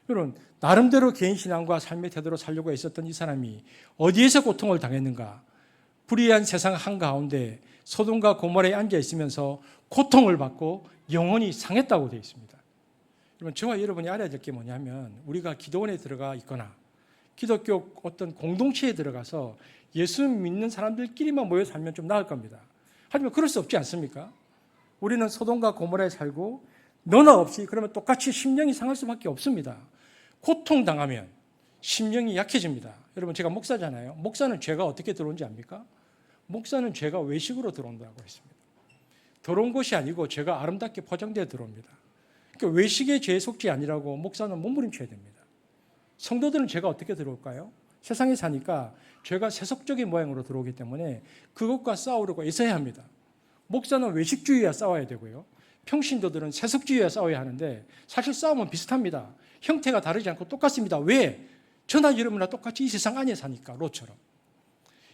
여러분 나름대로 개인 신앙과 삶의 태도로 살려고 했었던 이 사람이 어디에서 고통을 당했는가? 불의한 세상 한가운데 소돔과 고모라에 앉아 있으면서 고통을 받고 영혼이 상했다고 되어 있습니다. 여러분 저와 여러분이 알아야 될 게 뭐냐면 우리가 기도원에 들어가 있거나 기독교 어떤 공동체에 들어가서 예수 믿는 사람들끼리만 모여 살면 좀 나을 겁니다. 하지만 그럴 수 없지 않습니까? 우리는 소돔과 고모라에 살고 너나 없이 그러면 똑같이 심령이 상할 수밖에 없습니다. 고통당하면 심령이 약해집니다. 여러분 제가 목사잖아요. 목사는 죄가 어떻게 들어온지 압니까? 목사는 죄가 외식으로 들어온다고 했습니다. 더러운 것이 아니고 죄가 아름답게 포장되어 들어옵니다. 그러니까 외식의 죄의 속죄 아니라고 목사는 몸부림쳐야 됩니다. 성도들은 죄가 어떻게 들어올까요? 세상에 사니까 죄가 세속적인 모양으로 들어오기 때문에 그것과 싸우려고 애써야 합니다. 목사는 외식주의와 싸워야 되고요. 평신도들은 세속주의와 싸워야 하는데 사실 싸움은 비슷합니다. 형태가 다르지 않고 똑같습니다. 왜? 저나 여러분이나 똑같이 이 세상 안에 사니까 롯처럼.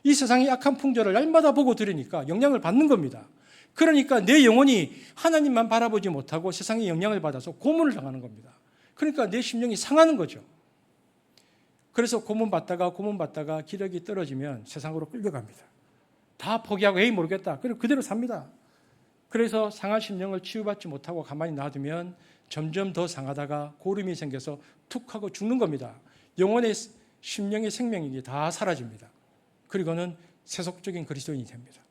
이 세상의 악한 풍조를 날마다 보고 들으니까 영향을 받는 겁니다. 그러니까 내 영혼이 하나님만 바라보지 못하고 세상의 영향을 받아서 고문을 당하는 겁니다. 그러니까 내 심령이 상하는 거죠. 그래서 고문받다가 기력이 떨어지면 세상으로 끌려갑니다. 다 포기하고 에이 모르겠다. 그리고 그대로 삽니다. 그래서 상한 심령을 치유받지 못하고 가만히 놔두면 점점 더 상하다가 고름이 생겨서 툭 하고 죽는 겁니다. 영혼의 심령의 생명력이 다 사라집니다. 그리고는 세속적인 그리스도인이 됩니다.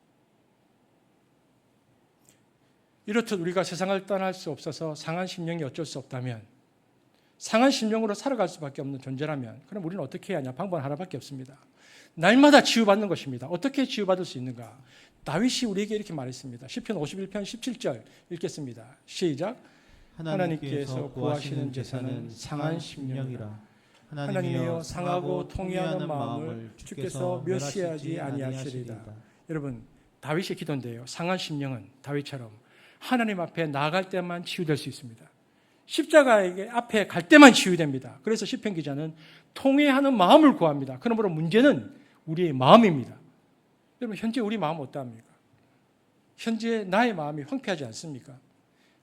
이렇듯 우리가 세상을 떠날 수 없어서 상한 심령이 어쩔 수 없다면, 상한 심령으로 살아갈 수밖에 없는 존재라면, 그럼 우리는 어떻게 해야 하냐? 방법은 하나밖에 없습니다. 날마다 치유받는 것입니다. 어떻게 치유받을 수 있는가? 다윗이 우리에게 이렇게 말했습니다. 시편 51편 17절 읽겠습니다. 시작. 하나님께서 구하시는 제사는 상한 심령이라. 하나님이여 상하고 통회하는 마음을 주께서 멸시하지 아니하시리다. 여러분, 다윗의 기도인데요. 상한 심령은 다윗처럼 하나님 앞에 나아갈 때만 치유될 수 있습니다. 십자가에게 앞에 갈 때만 치유됩니다. 그래서 시편 기자는 통회하는 마음을 구합니다. 그러므로 문제는 우리의 마음입니다. 여러분, 현재 우리 마음은 어떠합니까? 현재 나의 마음이 황폐하지 않습니까?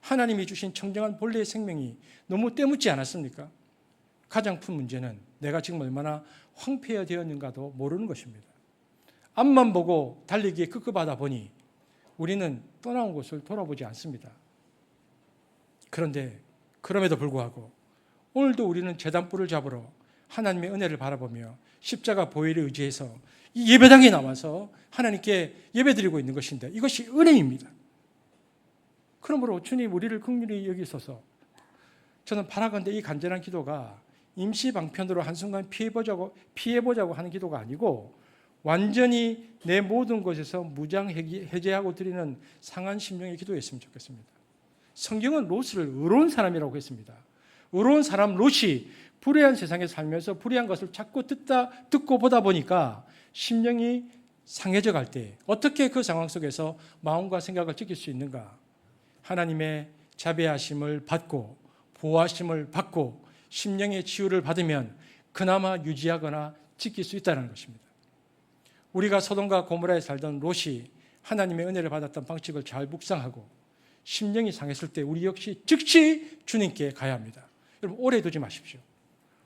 하나님이 주신 청정한 본래의 생명이 너무 때묻지 않았습니까? 가장 큰 문제는 내가 지금 얼마나 황폐되었는가도 모르는 것입니다. 앞만 보고 달리기에 급급하다 보니 우리는 떠나온 곳을 돌아보지 않습니다. 그런데 그럼에도 불구하고 오늘도 우리는 제단불을 잡으러 하나님의 은혜를 바라보며 십자가 보혈을 의지해서 이 예배당에 나와서 하나님께 예배드리고 있는 것인데 이것이 은혜입니다. 그러므로 주님 우리를 긍휼히 여기소서. 저는 바라건대 이 간절한 기도가 임시방편으로 한순간 피해보자고 하는 기도가 아니고 완전히 내 모든 것에서 무장해제하고 드리는 상한 심령의 기도였으면 좋겠습니다. 성경은 롯을 의로운 사람이라고 했습니다. 의로운 사람 롯이 불의한 세상에 살면서 불의한 것을 자꾸 듣고 보다 보니까 심령이 상해져 갈 때 어떻게 그 상황 속에서 마음과 생각을 지킬 수 있는가? 하나님의 자비하심을 받고 보호하심을 받고 심령의 치유를 받으면 그나마 유지하거나 지킬 수 있다는 것입니다. 우리가 소돔과 고모라에 살던 롯이 하나님의 은혜를 받았던 방식을 잘 묵상하고 심령이 상했을 때 우리 역시 즉시 주님께 가야 합니다. 여러분, 오래 두지 마십시오.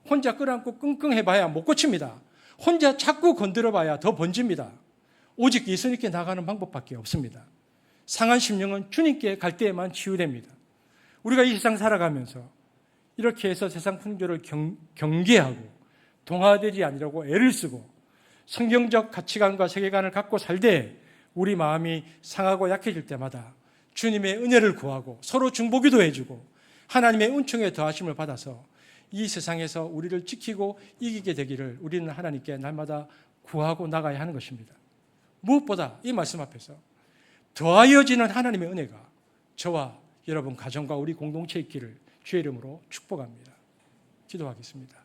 혼자 끌어안고 끙끙해봐야 못 고칩니다. 혼자 자꾸 건드려봐야 더 번집니다. 오직 예수님께 나가는 방법밖에 없습니다. 상한 심령은 주님께 갈 때에만 치유됩니다. 우리가 이 세상 살아가면서 이렇게 해서 세상 풍조를 경계하고 동화되지 않으려고 애를 쓰고 성경적 가치관과 세계관을 갖고 살되 우리 마음이 상하고 약해질 때마다 주님의 은혜를 구하고 서로 중보기도 해주고 하나님의 은총에 더하심을 받아서 이 세상에서 우리를 지키고 이기게 되기를 우리는 하나님께 날마다 구하고 나가야 하는 것입니다. 무엇보다 이 말씀 앞에서 더하여지는 하나님의 은혜가 저와 여러분 가정과 우리 공동체에 있기를 주의 이름으로 축복합니다. 기도하겠습니다.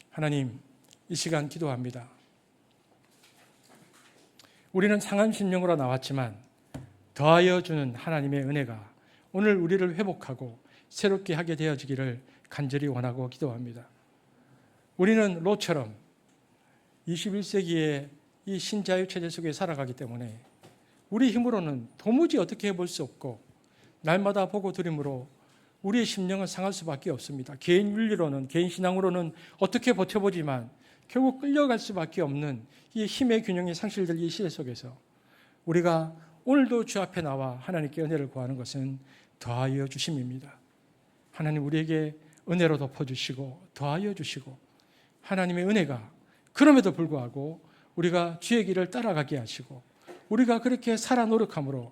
하나님, 이 시간 기도합니다. 우리는 상한 심령으로 나왔지만 더하여 주는 하나님의 은혜가 오늘 우리를 회복하고 새롭게 하게 되어지기를 간절히 원하고 기도합니다. 우리는 롯처럼 21세기의 이 신자유 체제 속에 살아가기 때문에 우리 힘으로는 도무지 어떻게 해볼 수 없고 날마다 보고 들음으로 우리의 심령은 상할 수밖에 없습니다. 개인 윤리로는 개인 신앙으로는 어떻게 버텨보지만 결국 끌려갈 수밖에 없는 이 힘의 균형이 상실될 이 시대 속에서 우리가 오늘도 주 앞에 나와 하나님께 은혜를 구하는 것은 더하여 주심입니다. 하나님 우리에게 은혜로 덮어주시고 더하여 주시고 하나님의 은혜가 그럼에도 불구하고 우리가 주의 길을 따라가게 하시고 우리가 그렇게 살아 노력함으로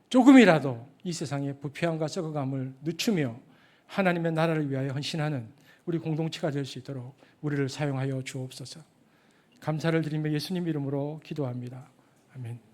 조금이라도 이 세상의 부패함과 썩어감을 늦추며 하나님의 나라를 위하여 헌신하는 우리 공동체가 될 수 있도록 우리를 사용하여 주옵소서. 감사를 드리며 예수님 이름으로 기도합니다. 아멘.